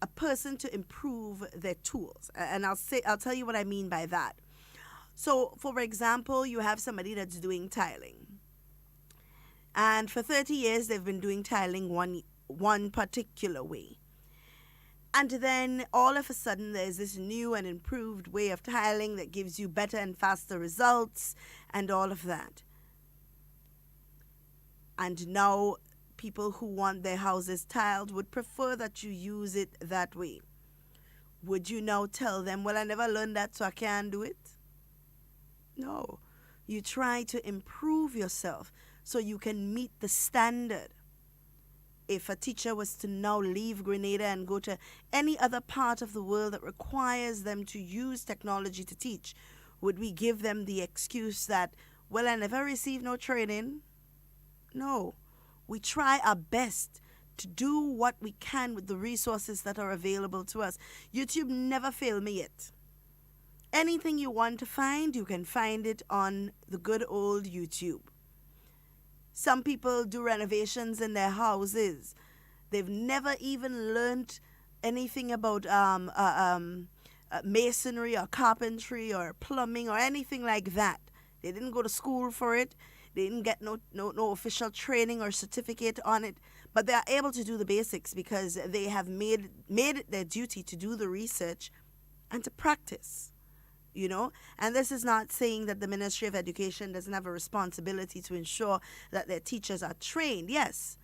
a person to improve their tools. And I'll tell you what I mean by that. So, for example, you have somebody that's doing tiling. And for 30 years, they've been doing tiling one particular way. And then all of a sudden, there's this new and improved way of tiling that gives you better and faster results and all of that. And now people who want their houses tiled would prefer that you use it that way. Would you now tell them, well, I never learned that, so I can't do it? No. You try to improve yourself so you can meet the standard. If a teacher was to now leave Grenada and go to any other part of the world that requires them to use technology to teach, would we give them the excuse that, well, I never received no training? No. We try our best to do what we can with the resources that are available to us. YouTube never failed me yet. Anything you want to find, you can find it on the good old YouTube. Some people do renovations in their houses. They've never even learned anything about masonry or carpentry or plumbing or anything like that. They didn't go to school for it. They didn't get no official training or certificate on it. But they are able to do the basics because they have made it their duty to do the research and to practice. You know, and this is not saying that the Ministry of Education doesn't have a responsibility to ensure that their teachers are trained. Yes,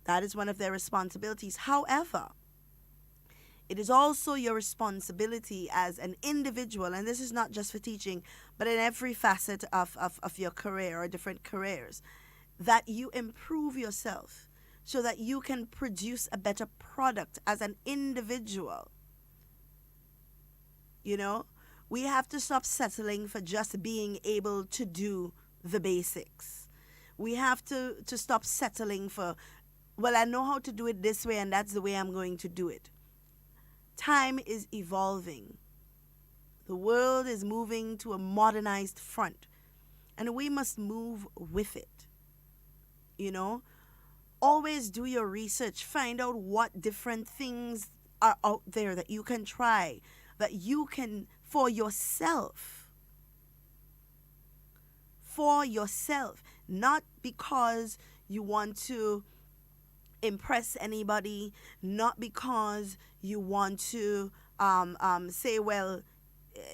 that is one of their responsibilities. However, it is also your responsibility as an individual, and this is not just for teaching, but in every facet of your career or different careers, that you improve yourself so that you can produce a better product as an individual. You know, we have to stop settling for just being able to do the basics. We have to stop settling for, well, I know how to do it this way and that's the way I'm going to do it. Time is evolving. The world is moving to a modernized front, and we must move with it. You know, always do your research. Find out what different things are out there that you can try, that you can, for yourself. For yourself. Not because you want to impress anybody, not because you want to say, well,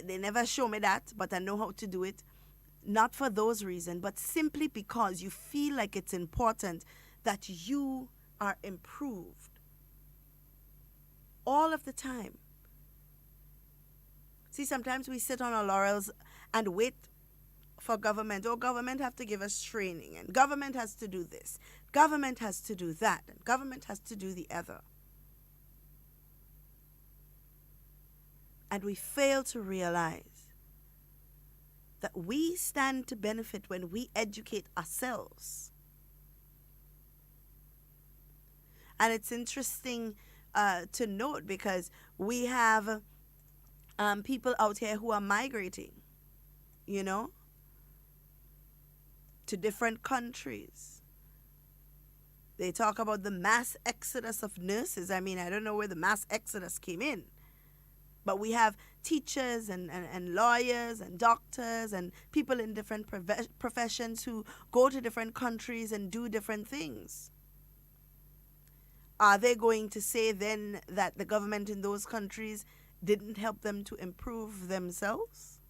they never show me that, but I know how to do it. Not for those reasons, but simply because you feel like it's important that you are improved all of the time. See, sometimes we sit on our laurels and wait for government. Oh, government have to give us training, and government has to do this, government has to do that, and government has to do the other. And we fail to realize that we stand to benefit when we educate ourselves. And it's interesting to note, because we have people out here who are migrating, you know, to different countries. They talk about the mass exodus of nurses. I mean, I don't know where the mass exodus came in. But we have teachers and lawyers and doctors and people in different professions who go to different countries and do different things. Are they going to say then that the government in those countries didn't help them to improve themselves?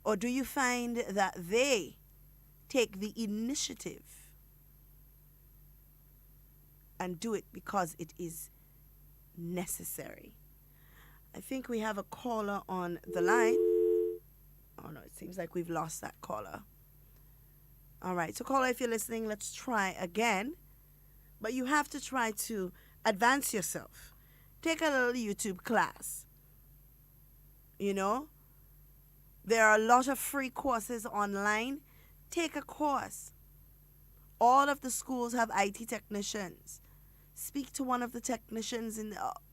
Or do you find that they take the initiative and do it because it is necessary? I think we have a caller on the line. Oh no, it seems like we've lost that caller. All right, so caller, if you're listening, let's try again. But you have to try to advance yourself. Take a little YouTube class. You know, there are a lot of free courses online. Take a course. All of the schools have IT technicians. Speak to one of the technicians.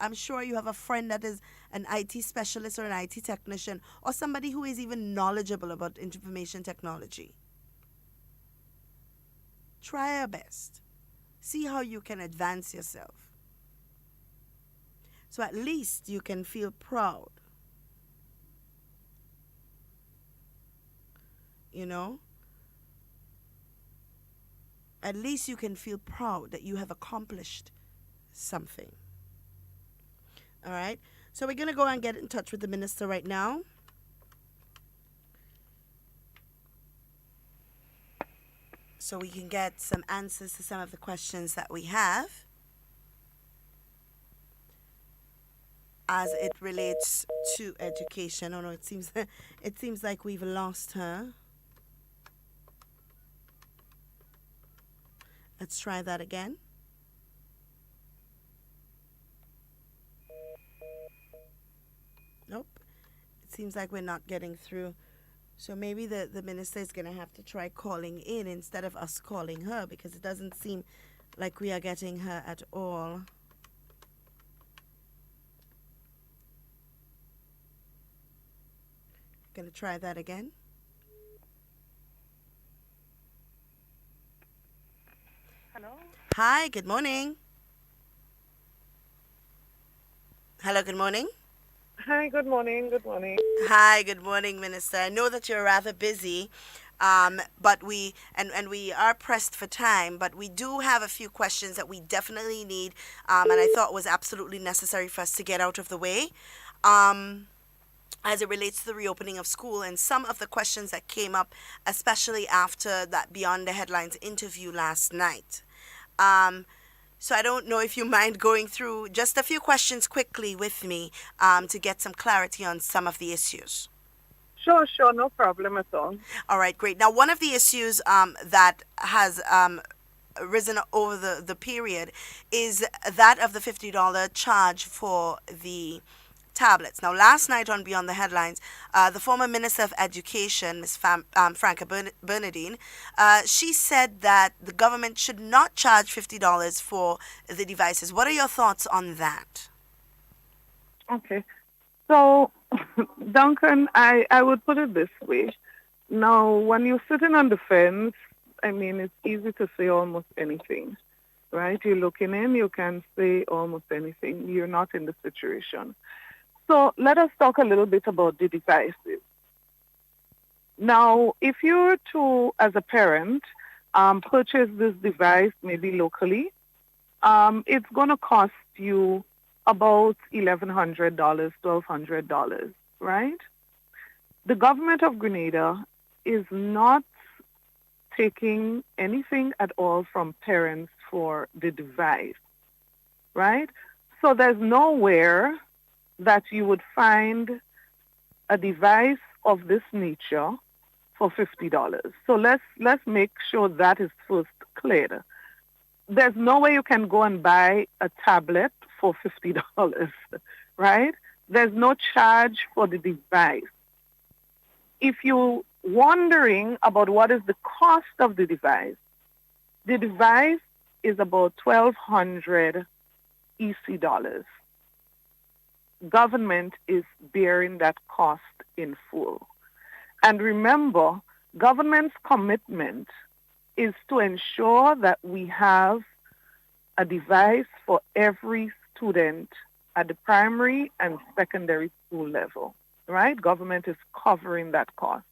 I'm sure you have a friend that is an IT specialist or an IT technician, or somebody who is even knowledgeable about information technology. Try your best. See how you can advance yourself. So at least you can feel proud. You know? At least you can feel proud that you have accomplished something. All right? So we're going to go and get in touch with the minister right now. So we can get some answers to some of the questions that we have as it relates to education. Oh no, it seems like we've lost her. Let's try that again. Nope. It seems like we're not getting through. So maybe the minister is going to have to try calling in instead of us calling her, because it doesn't seem like we are getting her at all. Going to try that again. Hello? Hi, good morning. Hello, good morning. Hi, good morning. Good morning. Hi, good morning, Minister. I know that you're rather busy, but we are pressed for time, but we do have a few questions that we definitely need, and I thought was absolutely necessary for us to get out of the way, as it relates to the reopening of school, and some of the questions that came up, especially after that Beyond the Headlines interview last night. So I don't know if you mind going through just a few questions quickly with me to get some clarity on some of the issues. Sure, no problem at all. All right, great. Now, one of the issues that has risen over the period is that of the $50 charge for the tablets. Now, last night on Beyond the Headlines, the former Minister of Education, Ms. Franca Bernardine, she said that the government should not charge $50 for the devices. What are your thoughts on that? Okay. So, Duncan, I would put it this way. Now, when you're sitting on the fence, I mean, it's easy to say almost anything, right? You're looking in, you can say almost anything. You're not in the situation. So let us talk a little bit about the devices. Now, if you're to, as a parent, purchase this device maybe locally, it's going to cost you about $1,100, $1,200, right? The government of Grenada is not taking anything at all from parents for the device, right? So there's nowhere that you would find a device of this nature for $50. So let's make sure that is first clear. There's no way you can go and buy a tablet for $50, right? There's no charge for the device. If you're wondering about what is the cost of the device is about $1,200 EC dollars. Government is bearing that cost in full. And remember, government's commitment is to ensure that we have a device for every student at the primary and secondary school level, right? Government is covering that cost.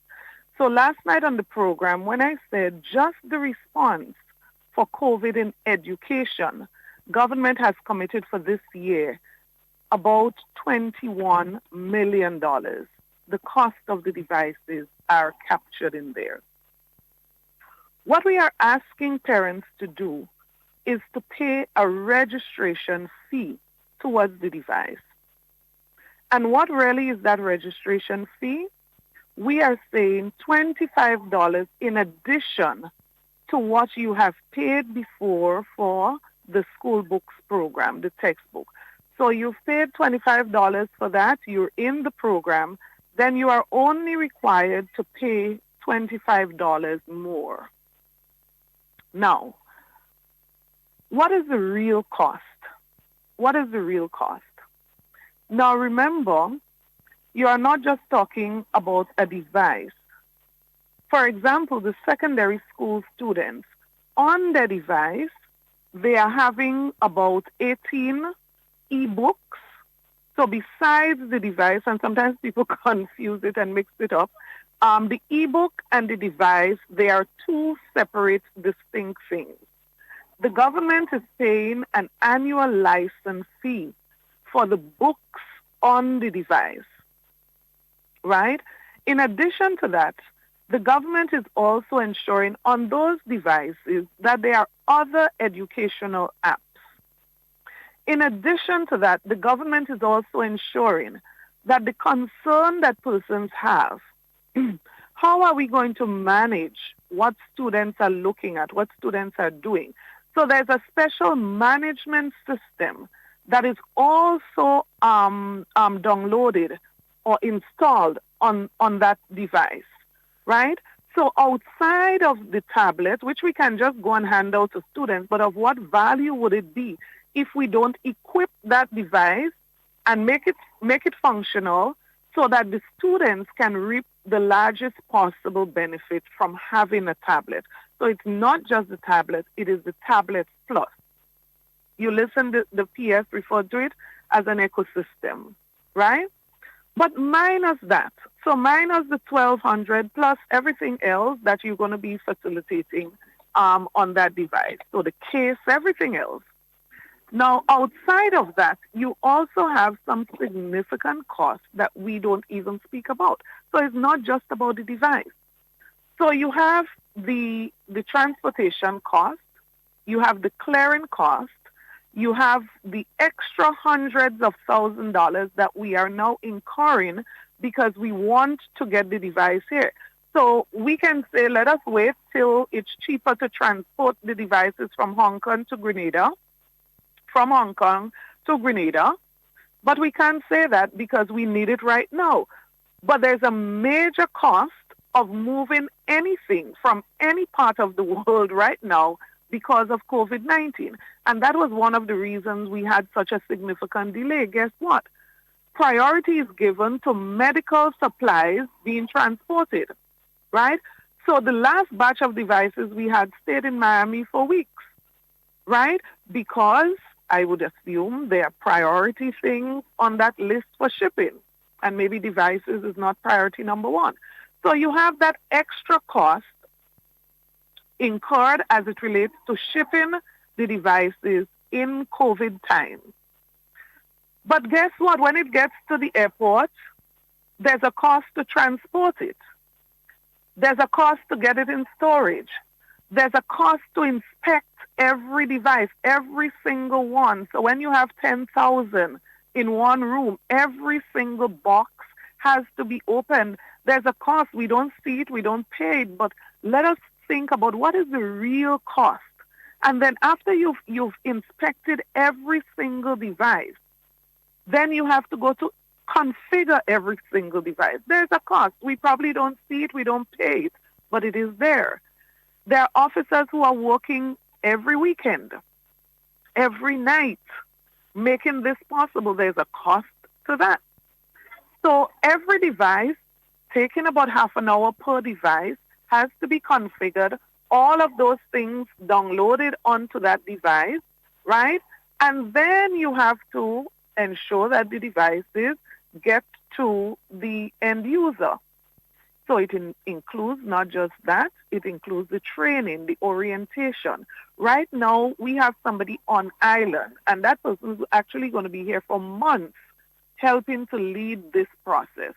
So last night on the program, when I said just the response for COVID in education, government has committed for this year about $21 million. The cost of the devices are captured in there. What we are asking parents to do is to pay a registration fee towards the device. And what really is that registration fee? We are saying $25 in addition to what you have paid before for the school books program, the textbook. So you've paid $25 for that, you're in the program, then you are only required to pay $25 more. Now, what is the real cost? What is the real cost? Now remember, you are not just talking about a device. For example, the secondary school students, on their device, they are having about 18 e-books. So besides the device, and sometimes people confuse it and mix it up, the e-book and the device, they are two separate, distinct things. The government is paying an annual license fee for the books on the device, right? In addition to that, the government is also ensuring on those devices that there are other educational apps. In addition to that, the government is also ensuring that the concern that persons have, how are we going to manage what students are looking at, what students are doing? So there's a special management system that is also downloaded or installed on that device, right? So outside of the tablet, which we can just go and hand out to students, but of what value would it be if we don't equip that device and make it functional so that the students can reap the largest possible benefit from having a tablet? So it's not just the tablet, it is the tablet plus. You listen to the PS referred to it as an ecosystem, right? But minus that, so minus the $1,200 plus everything else that you're going to be facilitating on that device. So the case, everything else. Now, outside of that, you also have some significant costs that we don't even speak about. So it's not just about the device. So you have the transportation cost, you have the clearing cost, You have the extra hundreds of $1,000s that we are now incurring because we want to get the device here. So we can say, let us wait till it's cheaper to transport the devices from Hong Kong to Grenada, from Hong Kong to Grenada. But we can't say that because we need it right now. But there's a major cost of moving anything from any part of the world right now because of COVID-19. And that was one of the reasons we had such a significant delay. Guess what? Priority is given to medical supplies being transported, right? So the last batch of devices we had stayed in Miami for weeks, right? Because I would assume there are priority things on that list for shipping, and maybe devices is not priority number one. So you have that extra cost incurred as it relates to shipping the devices in COVID times. But guess what? When it gets to the airport, there's a cost to transport it. There's a cost to get it in storage. There's a cost to inspect every device, every single one. So when you have 10,000 in one room, every single box has to be opened. There's a cost. We don't see it, we don't pay it, but let us think about what is the real cost. And then after you've inspected every single device, then you have to go to configure every single device. There's a cost. We probably don't see it, we don't pay it, but it is there. There are officers who are working every weekend, every night, making this possible. There's a cost to that. So every device, taking about half an hour per device, has to be configured, all of those things downloaded onto that device, right? And then you have to ensure that the devices get to the end user. So it includes not just that, it includes the training, the orientation. Right now, we have somebody on island, and that person is actually going to be here for months helping to lead this process.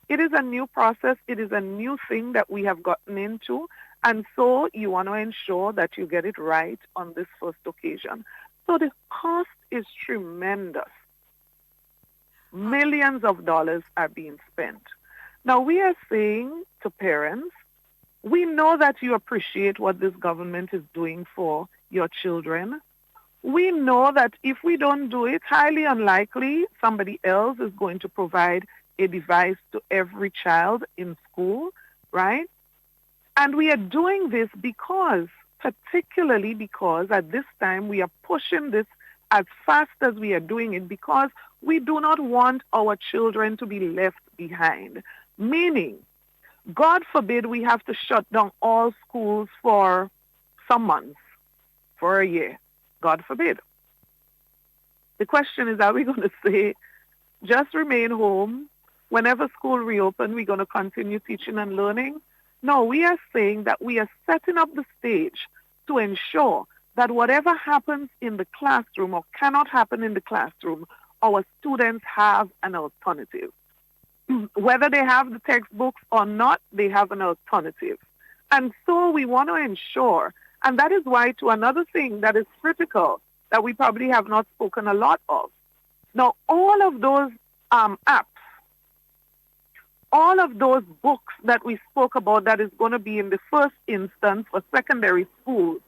It is a new process. It is a new thing that we have gotten into, and so you want to ensure that you get it right on this first occasion. So the cost is tremendous. Millions of dollars are being spent. Now, we are saying to parents, we know that you appreciate what this government is doing for your children. We know that if we don't do it, highly unlikely somebody else is going to provide a device to every child in school, right? And we are doing this particularly because at this time we are pushing this as fast as we are doing it because we do not want our children to be left behind. Meaning, God forbid we have to shut down all schools for some months, for a year. God forbid. The question is, are we going to say, just remain home? Whenever school reopens, we're going to continue teaching and learning? No, we are saying that we are setting up the stage to ensure that whatever happens in the classroom or cannot happen in the classroom, our students have an alternative. Whether they have the textbooks or not, they have an alternative. And so we want to ensure, and that is why to another thing that is critical that we probably have not spoken a lot of. Now, all of those apps, all of those books that we spoke about that is going to be in the first instance for secondary schools,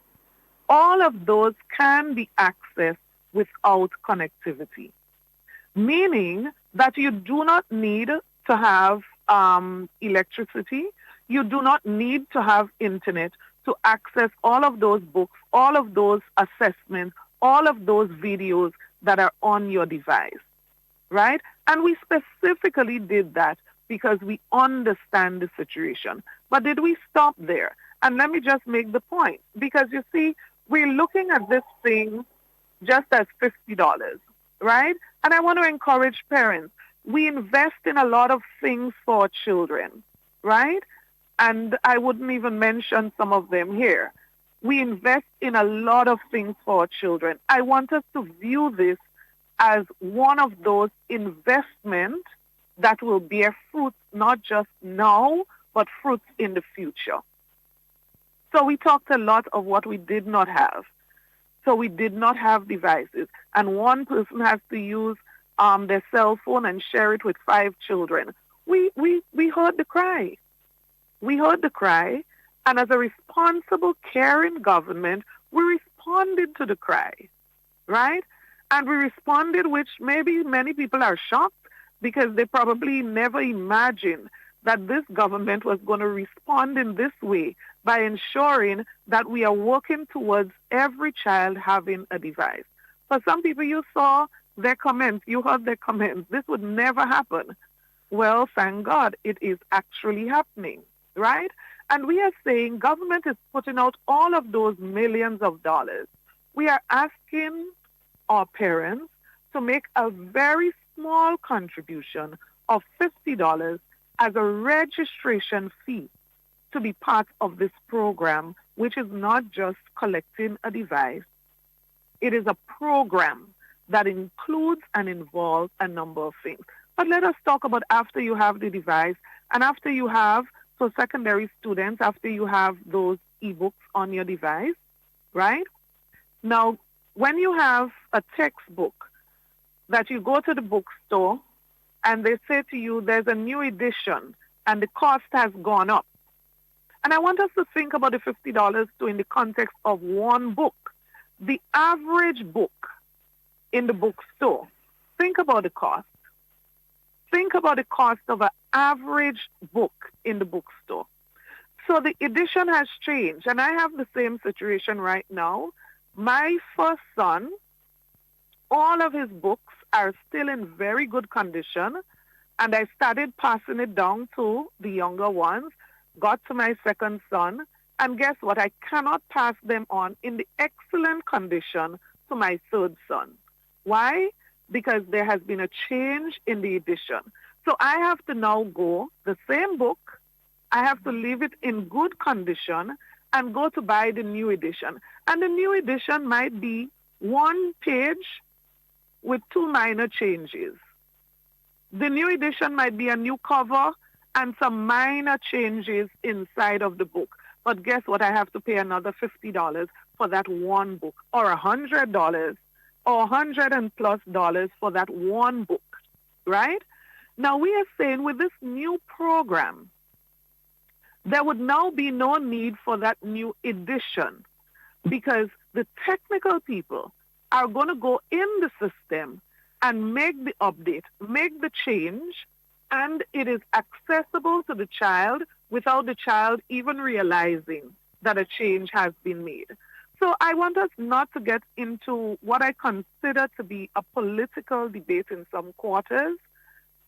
all of those can be accessed without connectivity, meaning that you do not need to have electricity. You do not need to have internet to access all of those books, all of those assessments, all of those videos that are on your device, right? And we specifically did that because we understand the situation. But did we stop there? And let me just make the point, because you see, we're looking at this thing just as $50, right? And I want to encourage parents. We invest in a lot of things for children, right? And I wouldn't even mention some of them here. We invest in a lot of things for children. I want us to view this as one of those investments that will bear fruit not just now, but fruits in the future. So we talked a lot of what we did not have. So we did not have devices. And one person has to use their cell phone and share it with 5 children. We heard the cry. We heard the cry. And as a responsible, caring government, we responded to the cry, right? And we responded, which maybe many people are shocked because they probably never imagined that this government was going to respond in this way by ensuring that we are working towards every child having a device. For some people, you saw their comments, you heard their comments. This would never happen. Well, thank God it is actually happening, right? And we are saying government is putting out all of those millions of dollars. We are asking our parents to make a very small contribution of $50 as a registration fee to be part of this program, which is not just collecting a device. It is a program that includes and involves a number of things. But let us talk about after you have the device and after you have, so secondary students, after you have those ebooks on your device, right? Now, when you have a textbook that you go to the bookstore and they say to you, there's a new edition and the cost has gone up. And I want us to think about the $50 too in the context of one book. The average book in the bookstore, think about the cost. Think about the cost of an average book in the bookstore. So the edition has changed, and I have the same situation right now. My first son, all of his books are still in very good condition, and I started passing it down to the younger ones, got to my second son, and guess what? I cannot pass them on in the excellent condition to my third son. Why? Because there has been a change in the edition. So I have to now go, the same book, I have to leave it in good condition and go to buy the new edition. And the new edition might be one page with 2 minor changes. The new edition might be a new cover and some minor changes inside of the book. But guess what? I have to pay another $50 for that one book, or $100 or $100+ for that one book, right? Now we are saying with this new program, there would now be no need for that new edition because the technical people are going to go in the system and make the update, make the change, and it is accessible to the child without the child even realizing that a change has been made. So I want us not to get into what I consider to be a political debate in some quarters,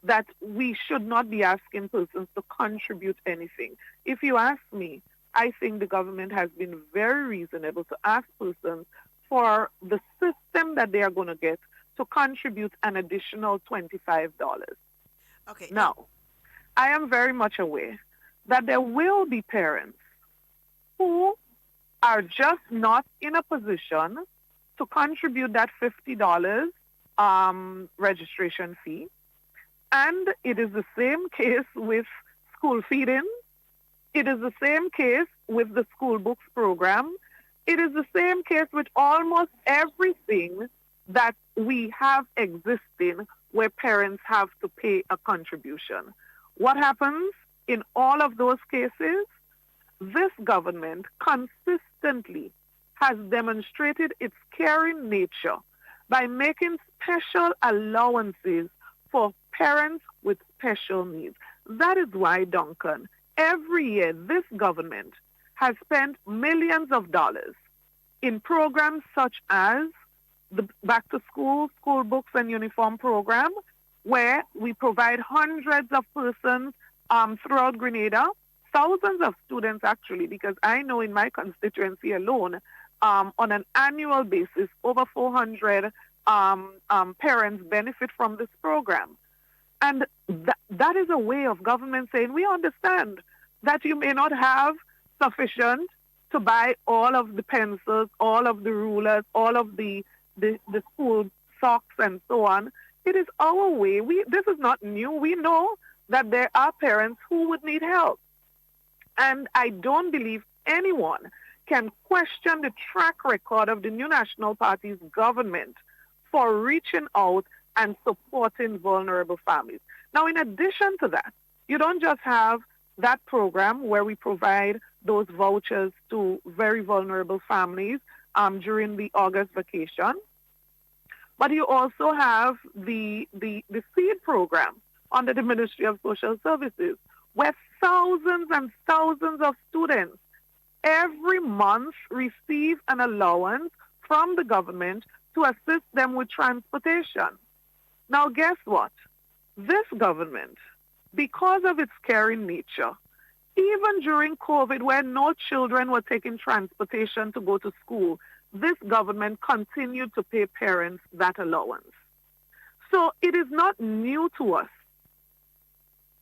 that we should not be asking persons to contribute anything. If you ask me, I think the government has been very reasonable to ask persons for the system that they are going to get to contribute an additional $25. Okay. Now, I am very much aware that there will be parents who are just not in a position to contribute that $50 registration fee. And it is the same case with school feeding. It is the same case with the school books program. It is the same case with almost everything that we have existing where parents have to pay a contribution. What happens in all of those cases? This government consistently has demonstrated its caring nature by making special allowances for parents with special needs. That is why, Duncan, every year this government has spent millions of dollars in programs such as the Back to School, School Books and Uniform program, where we provide hundreds of persons throughout Grenada, thousands of students actually, because I know in my constituency alone, on an annual basis, over 400 parents benefit from this program. And that is a way of government saying, we understand that you may not have sufficient to buy all of the pencils, all of the rulers, all of the school socks and so on. It is our way. This is not new. We know that there are parents who would need help. And I don't believe anyone can question the track record of the new National Party's government for reaching out and supporting vulnerable families. Now, in addition to that, you don't just have that program where we provide those vouchers to very vulnerable families during the August vacation, but you also have the SEED program under the Ministry of Social Services, where thousands and thousands of students every month receive an allowance from the government to assist them with transportation. Now, guess what? This government, because of its caring nature, even during COVID, where no children were taking transportation to go to school, this government continued to pay parents that allowance. So it is not new to us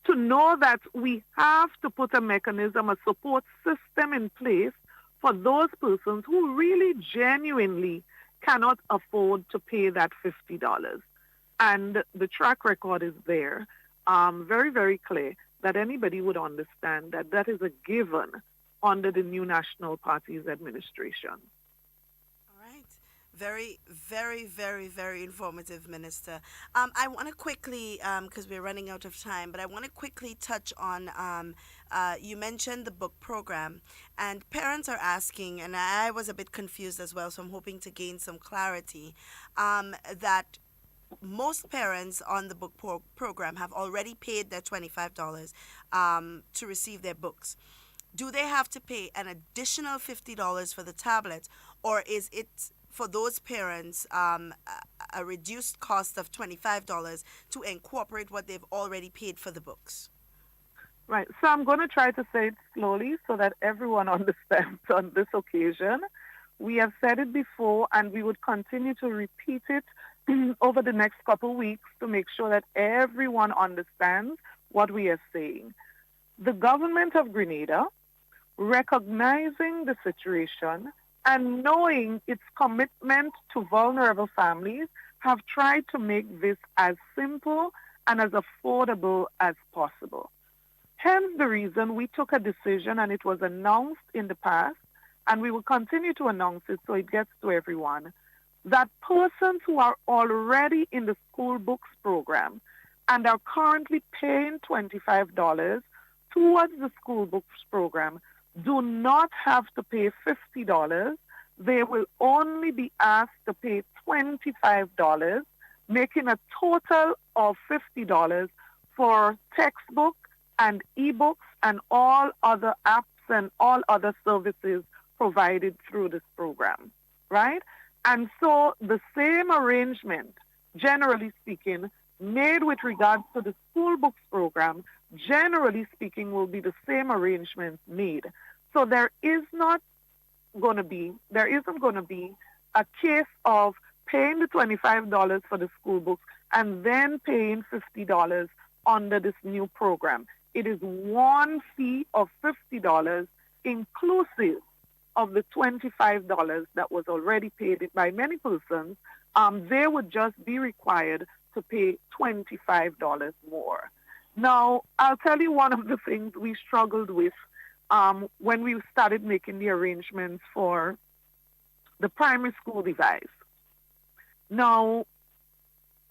to know that we have to put a mechanism, a support system in place for those persons who really genuinely cannot afford to pay that $50. And the track record is there, very, very clear, that anybody would understand that that is a given under the new National Party's administration. All right. Very, very, very, very informative, Minister. I want to quickly, because we're running out of time, but I want to quickly touch on, you mentioned the book program, and parents are asking, and I was a bit confused as well, so I'm hoping to gain some clarity, that most parents on the book program have already paid their $25 to receive their books. Do they have to pay an additional $50 for the tablets, or is it for those parents a reduced cost of $25 to incorporate what they've already paid for the books? Right. So I'm going to try to say it slowly so that everyone understands on this occasion. We have said it before, and we would continue to repeat it over the next couple of weeks to make sure that everyone understands what we are saying. The government of Grenada, recognizing the situation and knowing its commitment to vulnerable families, have tried to make this as simple and as affordable as possible. Hence the reason we took a decision, and it was announced in the past, and we will continue to announce it so it gets to everyone, that persons who are already in the school books program and are currently paying $25 towards the school books program do not have to pay $50. They will only be asked to pay $25, making a total of $50 for textbook and ebooks and all other apps and all other services provided through this program, right? And so the same arrangement, generally speaking, made with regards to the school books program, generally speaking, will be the same arrangements made. So there isn't going to be a case of paying the $25 for the school books and then paying $50 under this new program. It is one fee of $50 inclusive of the $25 that was already paid by many persons. They would just be required to pay $25 more. Now, I'll tell you one of the things we struggled with when we started making the arrangements for the primary school device. Now,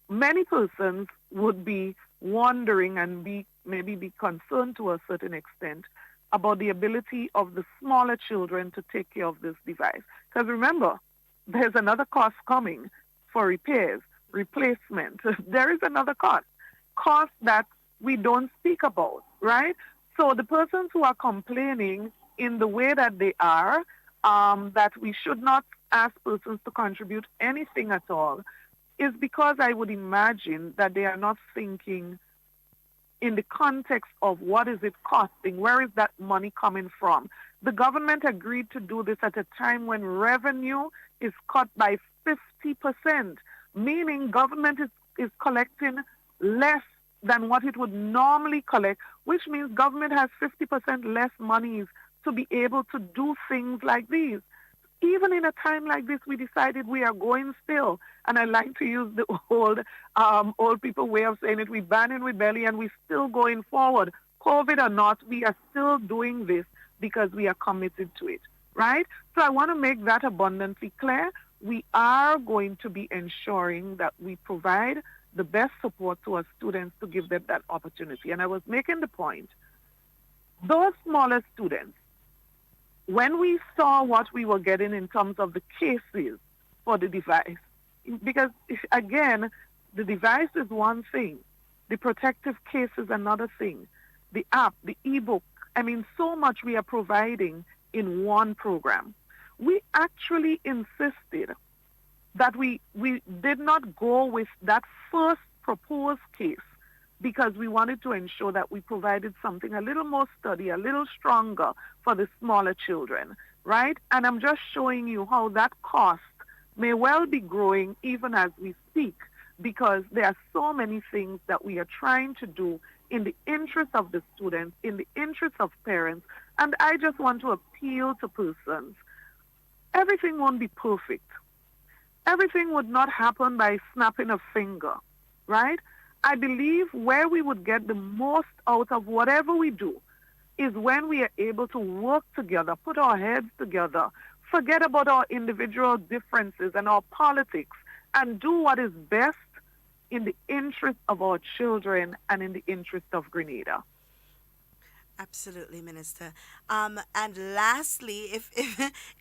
many persons would be wondering and maybe be concerned to a certain extent about the ability of the smaller children to take care of this device. Because remember, there's another cost coming for repairs, replacement. There is another cost that we don't speak about, right? So the persons who are complaining in the way that they are, that we should not ask persons to contribute anything at all, is because I would imagine that they are not thinking in the context of what is it costing, where is that money coming from. The government agreed to do this at a time when revenue is cut by 50%, meaning government is collecting less than what it would normally collect, which means government has 50% less monies to be able to do things like these. Even in a time like this, we decided we are going still. And I like to use the old people way of saying it. We ban and we belly and we're still going forward. COVID or not, we are still doing this because we are committed to it. right? So I want to make that abundantly clear. We are going to be ensuring that we provide the best support to our students to give them that opportunity. And I was making the point, those smaller students, when we saw what we were getting in terms of the cases for the device, because again, the device is one thing, the protective case is another thing, the app, the ebook, I mean, so much we are providing in one program. We actually insisted that we did not go with that first proposed case because we wanted to ensure that we provided something a little more sturdy, a little stronger for the smaller children, right? And I'm just showing you how that cost may well be growing even as we speak, because there are so many things that we are trying to do in the interest of the students, in the interest of parents. And I just want to appeal to persons. Everything won't be perfect. Everything would not happen by snapping a finger, right? I believe where we would get the most out of whatever we do is when we are able to work together, put our heads together, forget about our individual differences and our politics, and do what is best in the interest of our children and in the interest of Grenada. Absolutely, Minister. And lastly,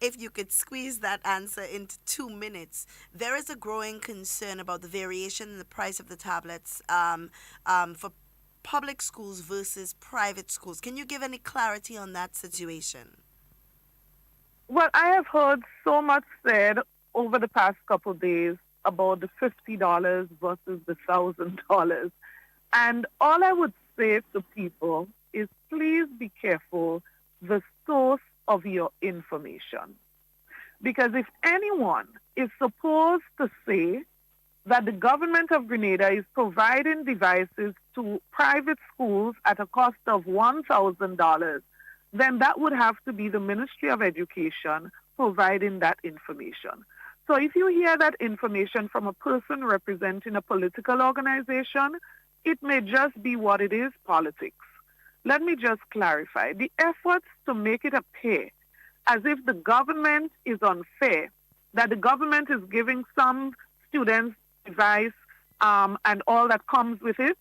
if you could squeeze that answer into 2 minutes, there is a growing concern about the variation in the price of the tablets for public schools versus private schools. Can you give any clarity on that situation? Well, I have heard so much said over the past couple of days about the $50 versus the $1,000. And all I would say to people is please be careful the source of your information. Because if anyone is supposed to say that the government of Grenada is providing devices to private schools at a cost of $1,000, then that would have to be the Ministry of Education providing that information. So if you hear that information from a person representing a political organization, it may just be what it is, politics. Let me just clarify. The efforts to make it appear as if the government is unfair, that the government is giving some students device and all that comes with it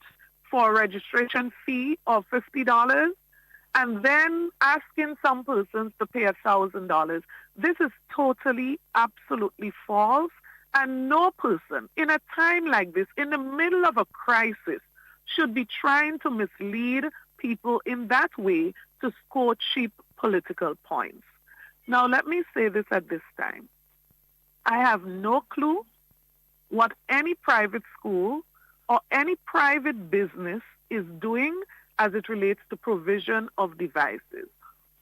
for a registration fee of $50, and then asking some persons to pay $1,000. This is totally, absolutely false. And no person in a time like this, in the middle of a crisis, should be trying to mislead people in that way to score cheap political points. Now, let me say this at this time. I have no clue what any private school or any private business is doing as it relates to provision of devices.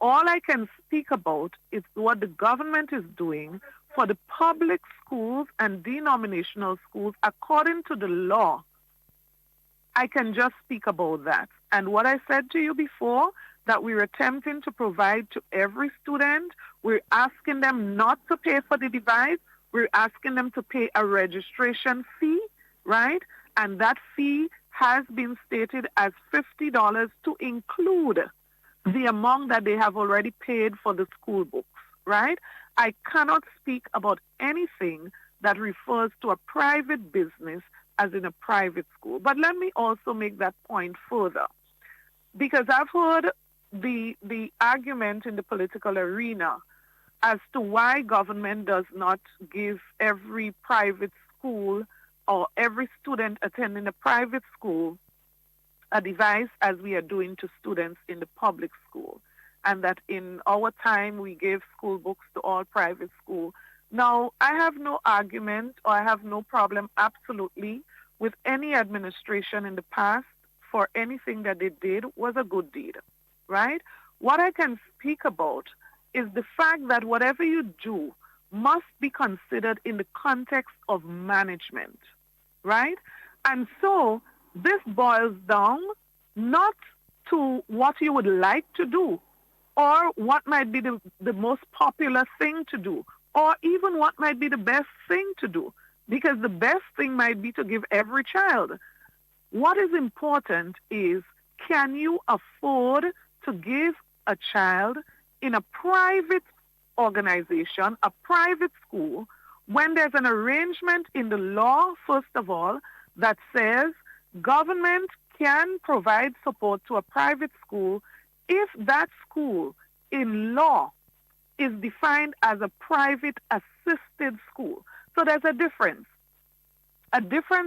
All I can speak about is what the government is doing for the public schools and denominational schools according to the law. I can just speak about that. And what I said to you before, that we're attempting to provide to every student, we're asking them not to pay for the device, we're asking them to pay a registration fee, right? And that fee has been stated as $50 to include the amount that they have already paid for the school books, right? I cannot speak about anything that refers to a private business as in a private school. But let me also make that point further, because I've heard the argument in the political arena as to why government does not give every private school or every student attending a private school a device as we are doing to students in the public school, and that in our time we gave school books to all private schools. Now, I have no argument or I have no problem absolutely with any administration in the past for anything that they did was a good deed, right? What I can speak about is the fact that whatever you do must be considered in the context of management, right? And so this boils down not to what you would like to do or what might be the most popular thing to do or even what might be the best thing to do, because the best thing might be to give every child. What is important is, can you afford to give a child in a private organization, a private school, when there's an arrangement in the law, first of all, that says government can provide support to a private school if that school in law is defined as a private assisted school. So there's a difference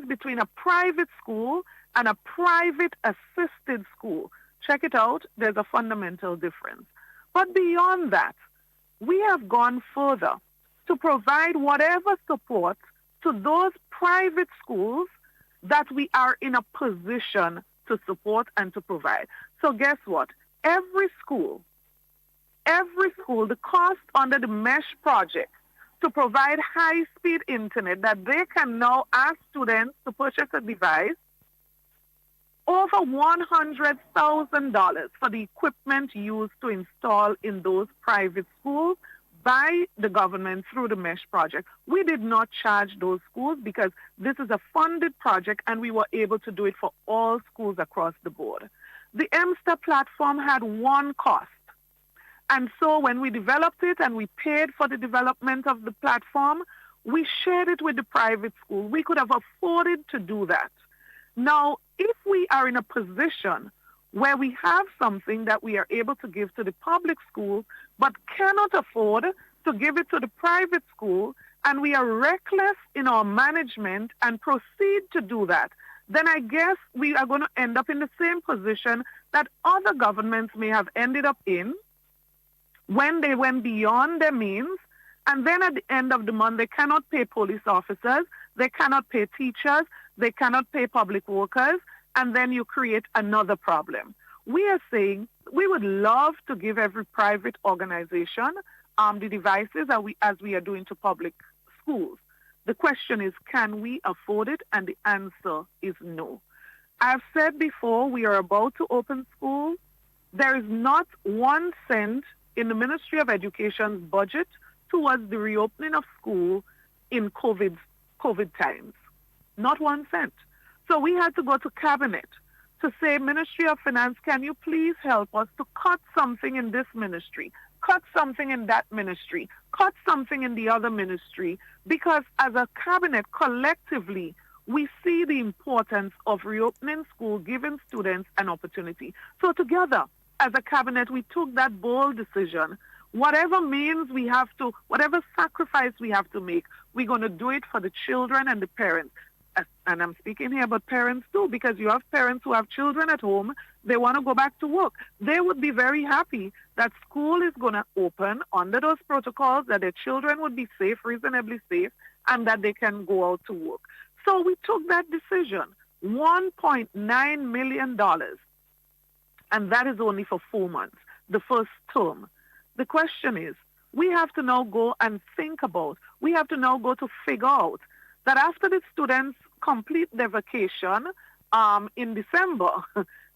between a private school and a private assisted school. Check it out. There's a fundamental difference. But beyond that, we have gone further to provide whatever support to those private schools that we are in a position to support and to provide. So guess what? Every school, the cost under the MESH project to provide high-speed internet that they can now ask students to purchase a device, over $100,000 for the equipment used to install in those private schools by the government through the MESH project. We did not charge those schools because this is a funded project and we were able to do it for all schools across the board. The MSTER platform had one cost. And so when we developed it and we paid for the development of the platform, we shared it with the private school. We could have afforded to do that. Now, if we are in a position where we have something that we are able to give to the public school but cannot afford to give it to the private school, and we are reckless in our management and proceed to do that, then I guess we are going to end up in the same position that other governments may have ended up in when they went beyond their means, and then at the end of the month, they cannot pay police officers, they cannot pay teachers, they cannot pay public workers, and then you create another problem. We are saying we would love to give every private organization the devices as we are doing to public schools. The question is, can we afford it? And the answer is no. I've said before, we are about to open schools. There is not 1 cent in the Ministry of Education's budget towards the reopening of school in COVID times. Not 1 cent. So we had to go to Cabinet to say, Ministry of Finance, can you please help us to cut something in this ministry, cut something in that ministry, cut something in the other ministry, because as a Cabinet, collectively, we see the importance of reopening school, giving students an opportunity. So together, as a Cabinet, we took that bold decision. Whatever means we have to, whatever sacrifice we have to make, we're going to do it for the children and the parents. And I'm speaking here about parents too, because you have parents who have children at home, they want to go back to work. They would be very happy that school is going to open under those protocols, that their children would be safe, reasonably safe, and that they can go out to work. So we took that decision, $1.9 million, and that is only for 4 months, the first term. The question is, we have to now go and think about, we have to now go to figure out that after the students complete their vacation in December,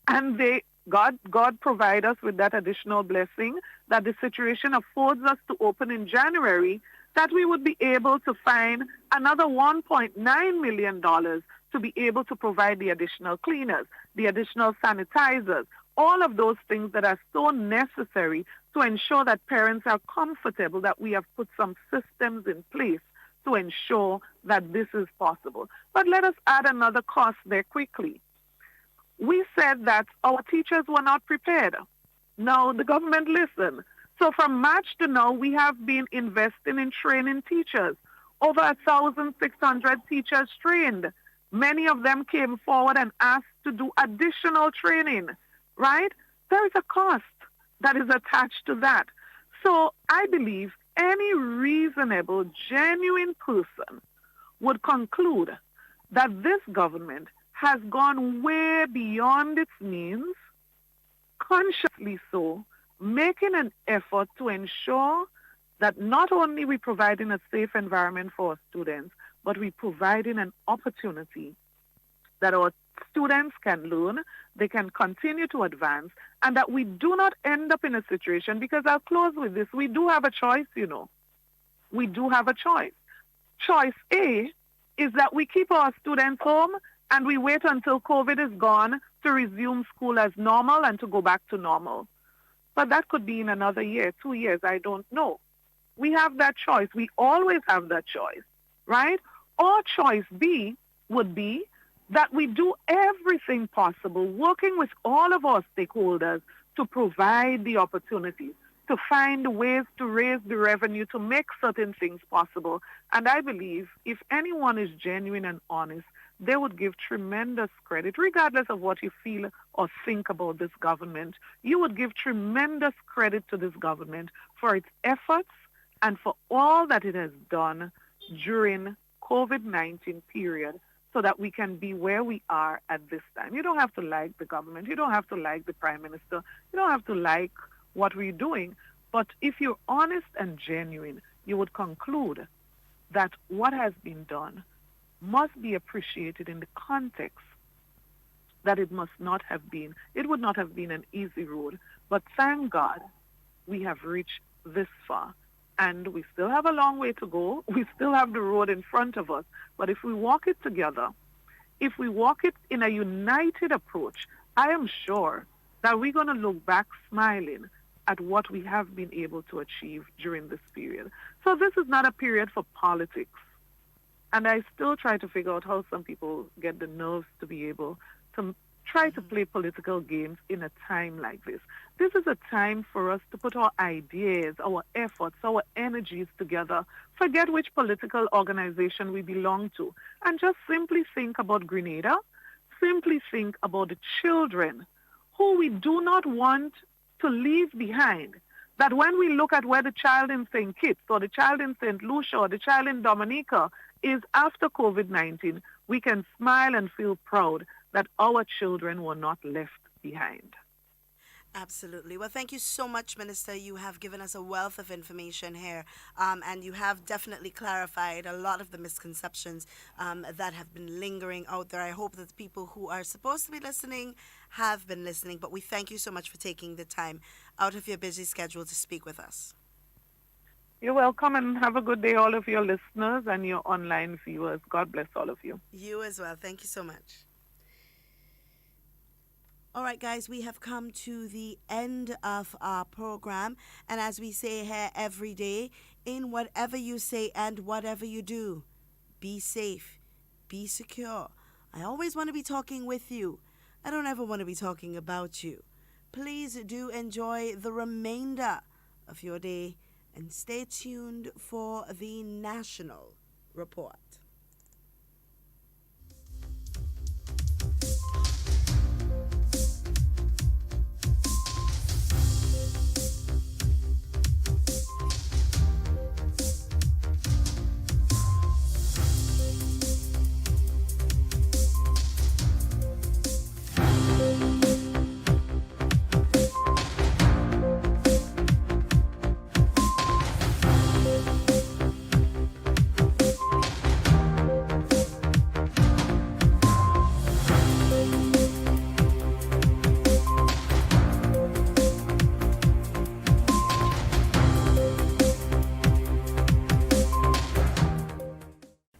and God provide us with that additional blessing, that the situation affords us to open in January, that we would be able to find another $1.9 million to be able to provide the additional cleaners, the additional sanitizers, all of those things that are so necessary to ensure that parents are comfortable, that we have put some systems in place to ensure that this is possible. But let us add another cost there quickly. We said that our teachers were not prepared. Now, the government listened. So from March to now, we have been investing in training teachers. Over 1,600 teachers trained. Many of them came forward and asked to do additional training, right? There is a cost that is attached to that. So I believe any reasonable, genuine person would conclude that this government has gone way beyond its means, consciously so, making an effort to ensure that not only we providing a safe environment for our students, but we providing an opportunity that our students can learn, they can continue to advance, and that we do not end up in a situation, because I'll close with this, we do have a choice, you know. We do have a choice. Choice A is that we keep our students home and we wait until COVID is gone to resume school as normal and to go back to normal. But that could be in another year, 2 years, I don't know. we have that choice. We always have that choice, right? Or choice B would be that we do everything possible, working with all of our stakeholders to provide the opportunities, to find ways to raise the revenue, to make certain things possible. And I believe if anyone is genuine and honest, they would give tremendous credit, regardless of what you feel or think about this government. You would give tremendous credit to this government for its efforts and for all that it has done during COVID-19 period so that we can be where we are at this time. You don't have to like the government. You don't have to like the Prime Minister. You don't have to like what we're doing. But if you're honest and genuine, you would conclude that what has been done must be appreciated in the context that it must not have been. It would not have been an easy road. But thank God we have reached this far. And we still have a long way to go. We still have the road in front of us. But if we walk it together, if we walk it in a united approach, I am sure that we're going to look back smiling at what we have been able to achieve during this period. So this is not a period for politics. And I still try to figure out how some people get the nerves to be able to try to play political games in a time like this. This is a time for us to put our ideas, our efforts, our energies together, forget which political organization we belong to, and just simply think about Grenada, simply think about the children who we do not want to leave behind. That when we look at where the child in St. Kitts or the child in St. Lucia or the child in Dominica is after COVID-19, we can smile and feel proud that our children were not left behind. Absolutely. Well, thank you so much, Minister. You have given us a wealth of information here, and you have definitely clarified a lot of the misconceptions that have been lingering out there. I hope that the people who are supposed to be listening have been listening, but we thank you so much for taking the time out of your busy schedule to speak with us. You're welcome, and have a good day, all of your listeners and your online viewers. God bless all of you. You as well. Thank you so much. All right, guys, we have come to the end of our program. And as we say here every day, in whatever you say and whatever you do, be safe, be secure. I always want to be talking with you. I don't ever want to be talking about you. Please do enjoy the remainder of your day and stay tuned for the National Report.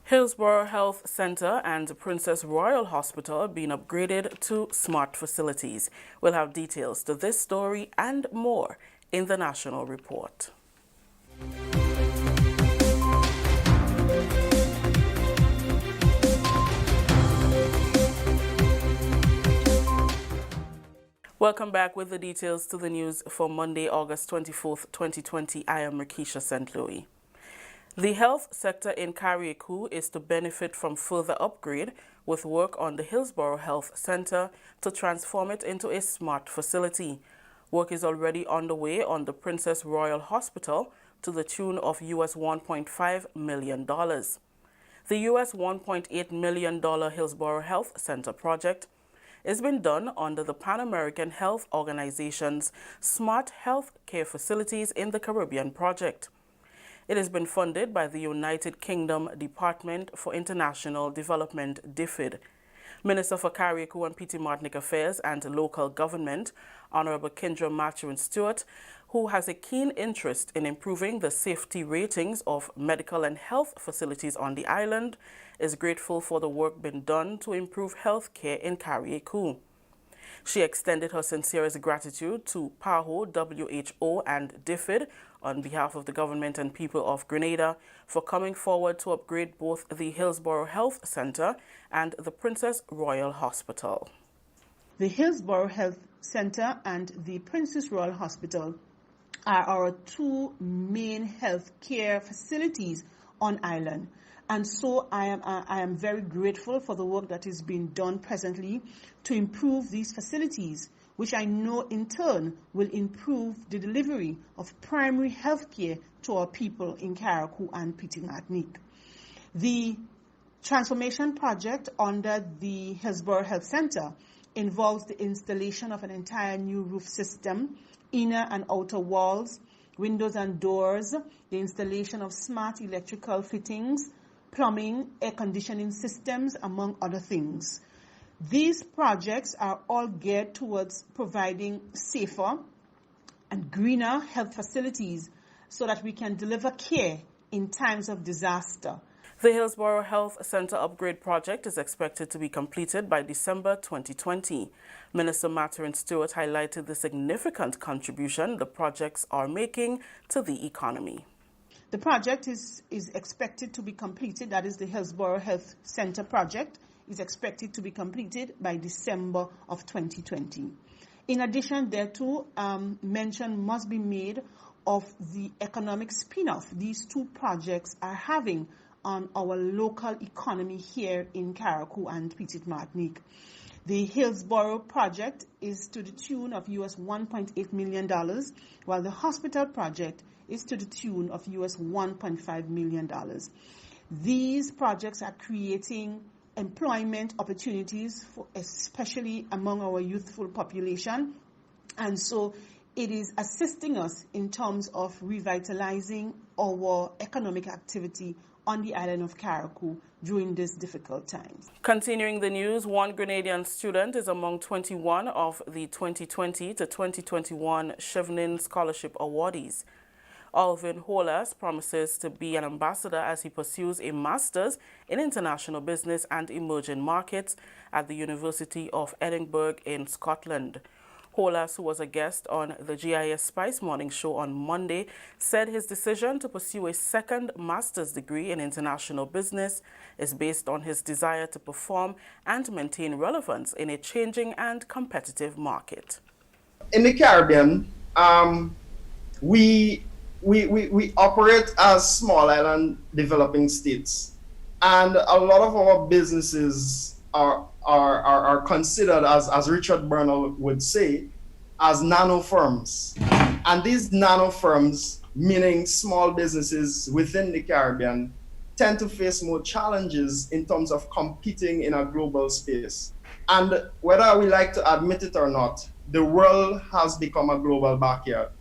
Hillsborough Health Center and Princess Royal Hospital are being upgraded to smart facilities. We'll have details to this story and more in the National Report. Welcome back with the details to the news for Monday, August 24th, 2020. I am Rakisha St. Louis. The health sector in Carriacou is to benefit from further upgrade with work on the Hillsborough Health Center to transform it into a smart facility. Work is already underway on the Princess Royal Hospital to the tune of US $1.5 million. The US $1.8 million Hillsborough Health Center project is being done under the Pan American Health Organization's Smart Health Care Facilities in the Caribbean project. It has been funded by the United Kingdom Department for International Development, DFID. Minister for Carriacou and Petit Martinique Affairs and Local Government, Honorable Kendra Mathurin-Stewart, who has a keen interest in improving the safety ratings of medical and health facilities on the island, is grateful for the work being done to improve health care in Carriacou. She extended her sincerest gratitude to PAHO, WHO, and DFID on behalf of the government and people of Grenada for coming forward to upgrade both the Hillsborough Health Centre and the Princess Royal Hospital. The Hillsborough Health Centre and the Princess Royal Hospital are our two main health care facilities on island. And so I am very grateful for the work that is being done presently to improve these facilities, which I know in turn will improve the delivery of primary health care to our people in Carriacou and Petit Martinique. The transformation project under the Hillsborough Health Centre involves the installation of an entire new roof system, inner and outer walls, windows and doors, the installation of smart electrical fittings, plumbing, air conditioning systems, among other things. These projects are all geared towards providing safer and greener health facilities so that we can deliver care in times of disaster. The Hillsborough Health Centre upgrade project is expected to be completed by December 2020. Minister Mathurin Stewart highlighted the significant contribution the projects are making to the economy. The project is expected to be completed, that is the Hillsborough Health Centre project, is expected to be completed by December of 2020. In addition thereto, mention must be made of the economic spin-off these two projects are having on our local economy here in Carriacou and Petit Martinique. The Hillsborough project is to the tune of US $1.8 million, while the hospital project is to the tune of US $1.5 million. These projects are creating employment opportunities, especially among our youthful population, and so it is assisting us in terms of revitalizing our economic activity on the island of Carriacou during these difficult times. Continuing the news, one Grenadian student is among 21 of the 2020 to 2021 Chevening Scholarship awardees. Alvin Holas promises to be an ambassador as he pursues a master's in international business and emerging markets at the University of Edinburgh in Scotland. Holas, who was a guest on the GIS Spice Morning Show on Monday, said his decision to pursue a second master's degree in international business is based on his desire to perform and maintain relevance in a changing and competitive market. In the Caribbean, we operate as small island developing states, and a lot of our businesses are considered, as Richard Bernal would say, as nano firms. And these nano firms, meaning small businesses within the Caribbean, tend to face more challenges in terms of competing in a global space. And whether we like to admit it or not, the world has become a global backyard,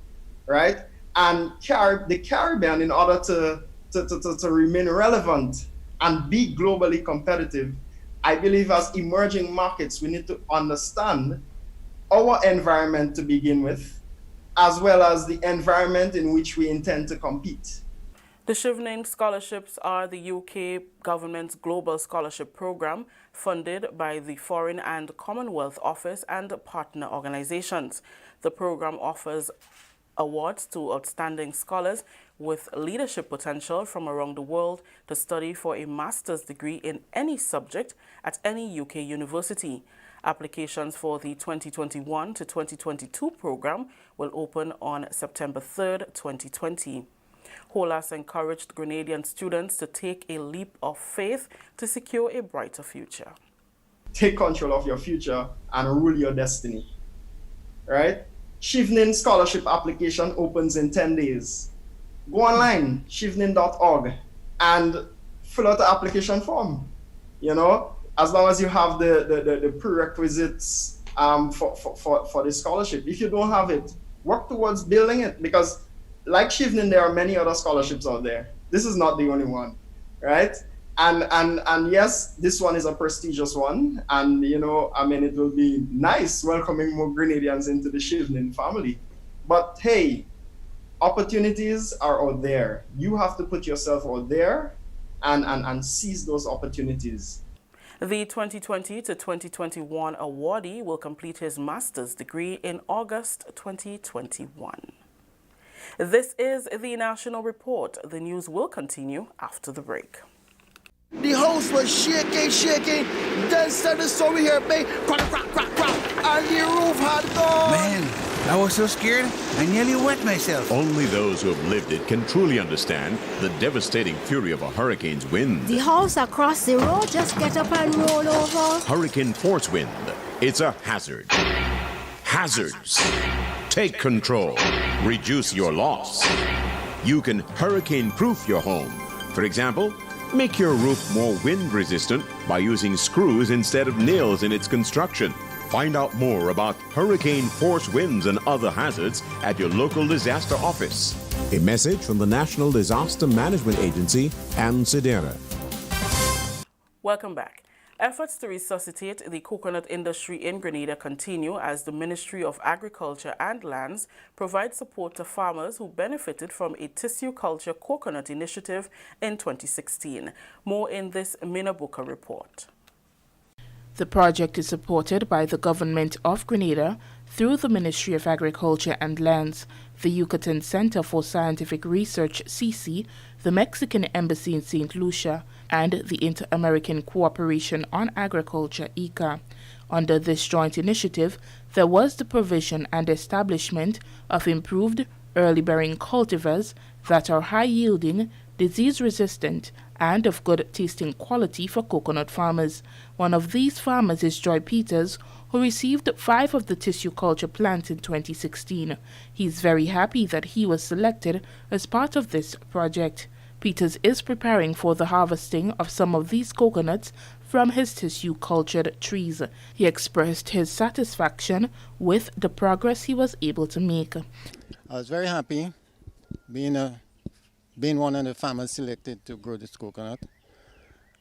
right? And the Caribbean, in order to remain relevant and be globally competitive, I believe as emerging markets, we need to understand our environment to begin with, as well as the environment in which we intend to compete. The Chevening Scholarships are the UK government's global scholarship program funded by the Foreign and Commonwealth Office and partner organizations. The program offers awards to outstanding scholars with leadership potential from around the world to study for a master's degree in any subject at any UK university. Applications for the 2021 to 2022 program will open on September 3rd, 2020. Holas encouraged Grenadian students to take a leap of faith to secure a brighter future. Take control of your future and rule your destiny, right? Chevening scholarship application opens in 10 days. Go online, chevening.org, and fill out the application form. You know, as long as you have the prerequisites for the scholarship. If you don't have it, work towards building it, because like Chevening, there are many other scholarships out there. This is not the only one, right? And yes, this one is a prestigious one, and you know, I mean, it will be nice welcoming more Grenadians into the Chevening family. But hey, opportunities are out there. You have to put yourself out there and seize those opportunities. The 2020 to 2021 awardee will complete his master's degree in August 2021. This is the National Report. The news will continue after the break. The house was shaking. Then suddenly saw we hear bang, crack, and the roof had gone. Man, I was so scared, I nearly wet myself. Only those who have lived it can truly understand the devastating fury of a hurricane's wind. The house across the road just get up and roll over. Hurricane force wind. It's a hazard. Hazards. Take control. Reduce your loss. You can hurricane-proof your home. For example, make your roof more wind-resistant by using screws instead of nails in its construction. Find out more about hurricane force winds and other hazards at your local disaster office. A message from the National Disaster Management Agency and SEDERA. Welcome back. Efforts to resuscitate the coconut industry in Grenada continue as the Ministry of Agriculture and Lands provides support to farmers who benefited from a tissue culture coconut initiative in 2016. More in this Minabuka report. The project is supported by the Government of Grenada through the Ministry of Agriculture and Lands, the Yucatan Center for Scientific Research, CC, the Mexican Embassy in St. Lucia, and the Inter-American Cooperation on Agriculture, ICA. Under this joint initiative, there was the provision and establishment of improved early-bearing cultivars that are high-yielding, disease-resistant, and of good tasting quality for coconut farmers. One of these farmers is Joy Peters, who received 5 of the tissue culture plants in 2016. He's very happy that he was selected as part of this project. Peters is preparing for the harvesting of some of these coconuts from his tissue cultured trees. He expressed his satisfaction with the progress he was able to make. I was very happy being one of the farmers selected to grow this coconut,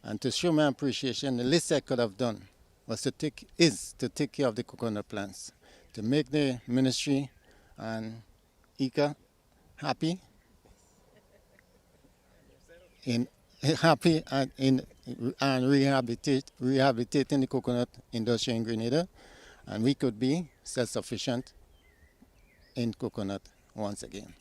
and to show my appreciation, the least I could have done was to take care of the coconut plants, to make the ministry and ICA happy and rehabilitating the coconut industry in Grenada, and we could be self-sufficient in coconut once again.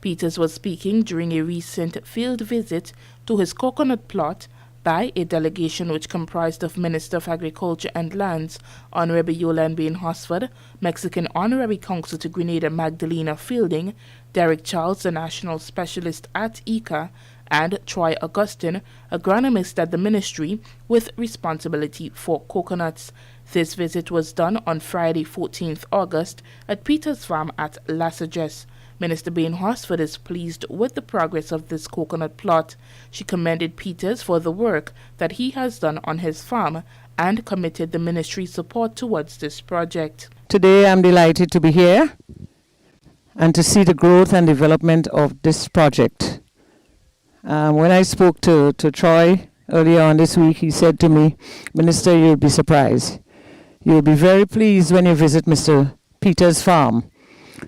Peters was speaking during a recent field visit to his coconut plot by a delegation which comprised of Minister of Agriculture and Lands, Honorable Yolande Bain Hosford, Mexican Honorary Consul to Grenada Magdalena Fielding, Derek Charles, the National Specialist at ICA, and Troy Augustine, agronomist at the ministry with responsibility for coconuts. This visit was done on Friday, 14th August, at Peters' farm at Lassages. Minister Bain Horsford is pleased with the progress of this coconut plot. She commended Peters for the work that he has done on his farm and committed the ministry's support towards this project. Today I'm delighted to be here and to see the growth and development of this project. When I spoke to Troy earlier on this week, he said to me, "Minister, you'll be surprised. You'll be very pleased when you visit Mr. Peters' farm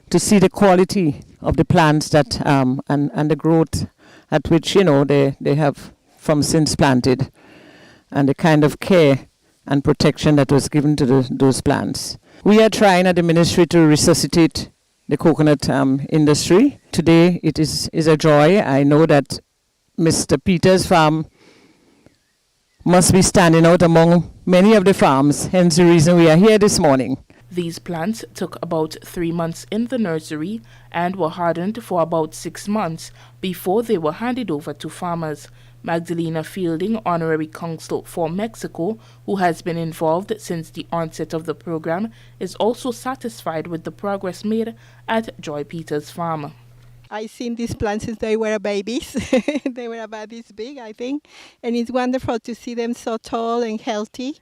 to see the quality of the plants that and the growth at which they have from since planted, and the kind of care and protection that was given to those plants. We are trying at the ministry to resuscitate the coconut industry. Today it is a joy. I know that Mr. Peters' farm must be standing out among many of the farms, hence the reason we are here this morning. These plants took about 3 months in the nursery and were hardened for about 6 months before they were handed over to farmers. Magdalena Fielding, Honorary Consul for Mexico, who has been involved since the onset of the program, is also satisfied with the progress made at Joy Peters' farm. I've seen these plants since they were babies. They were about this big, I think. And it's wonderful to see them so tall and healthy.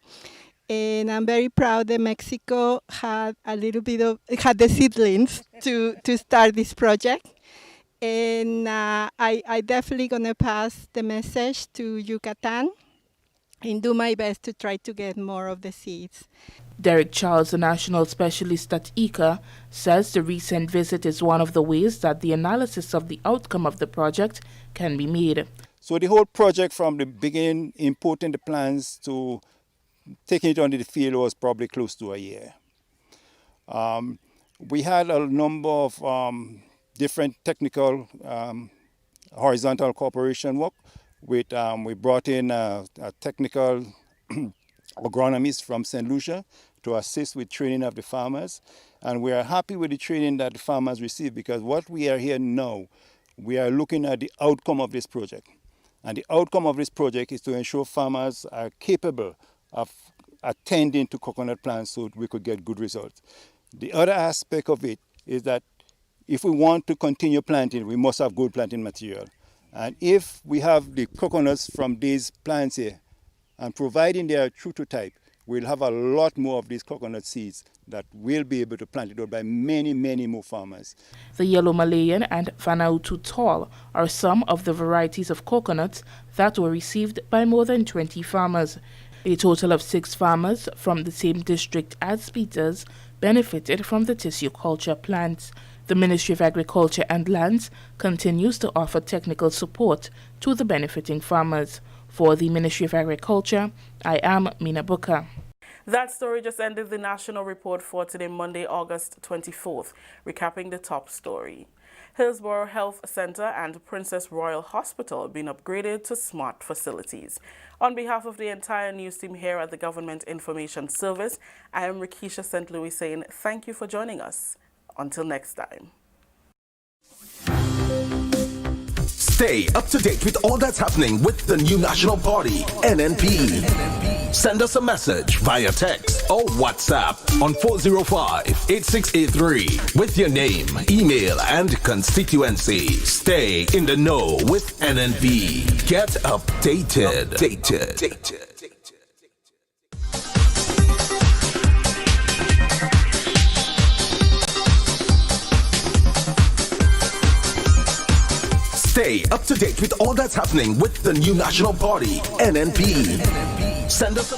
And I'm very proud that Mexico had had the seedlings to start this project. And I definitely going to pass the message to Yucatan and do my best to try to get more of the seeds. Derek Charles, the National Specialist at ICA, says the recent visit is one of the ways that the analysis of the outcome of the project can be made. So the whole project from the beginning, importing the plants to taking it onto the field, was probably close to a year. We had a number of different technical horizontal cooperation work. We brought in a technical agronomist from St. Lucia to assist with training of the farmers. And we are happy with the training that the farmers receive, because what we are here now, we are looking at the outcome of this project. And the outcome of this project is to ensure farmers are capable of attending to coconut plants so we could get good results. The other aspect of it is that if we want to continue planting, we must have good planting material. And if we have the coconuts from these plants here, and providing they are true to type, we'll have a lot more of these coconut seeds that will be able to plant it out by many, many more farmers. The Yellow Malayan and Vanautu Tall are some of the varieties of coconuts that were received by more than 20 farmers. A total of 6 farmers from the same district as Peters benefited from the tissue culture plants. The Ministry of Agriculture and Lands continues to offer technical support to the benefiting farmers. For the Ministry of Agriculture, I am Mina Buka. That story just ended the national report for today, Monday, August 24th. Recapping the top story. Hillsborough Health Center and Princess Royal Hospital have been upgraded to smart facilities. On behalf of the entire news team here at the Government Information Service, I am Rikisha St. Louis saying thank you for joining us. Until next time. Stay up to date with all that's happening with the new national party, NNP. Send us a message via text or WhatsApp on 405-8683 with your name, email, and constituency. Stay in the know with NNP. Get updated. Stay up to date with all that's happening with the new national party, NNP. Send us a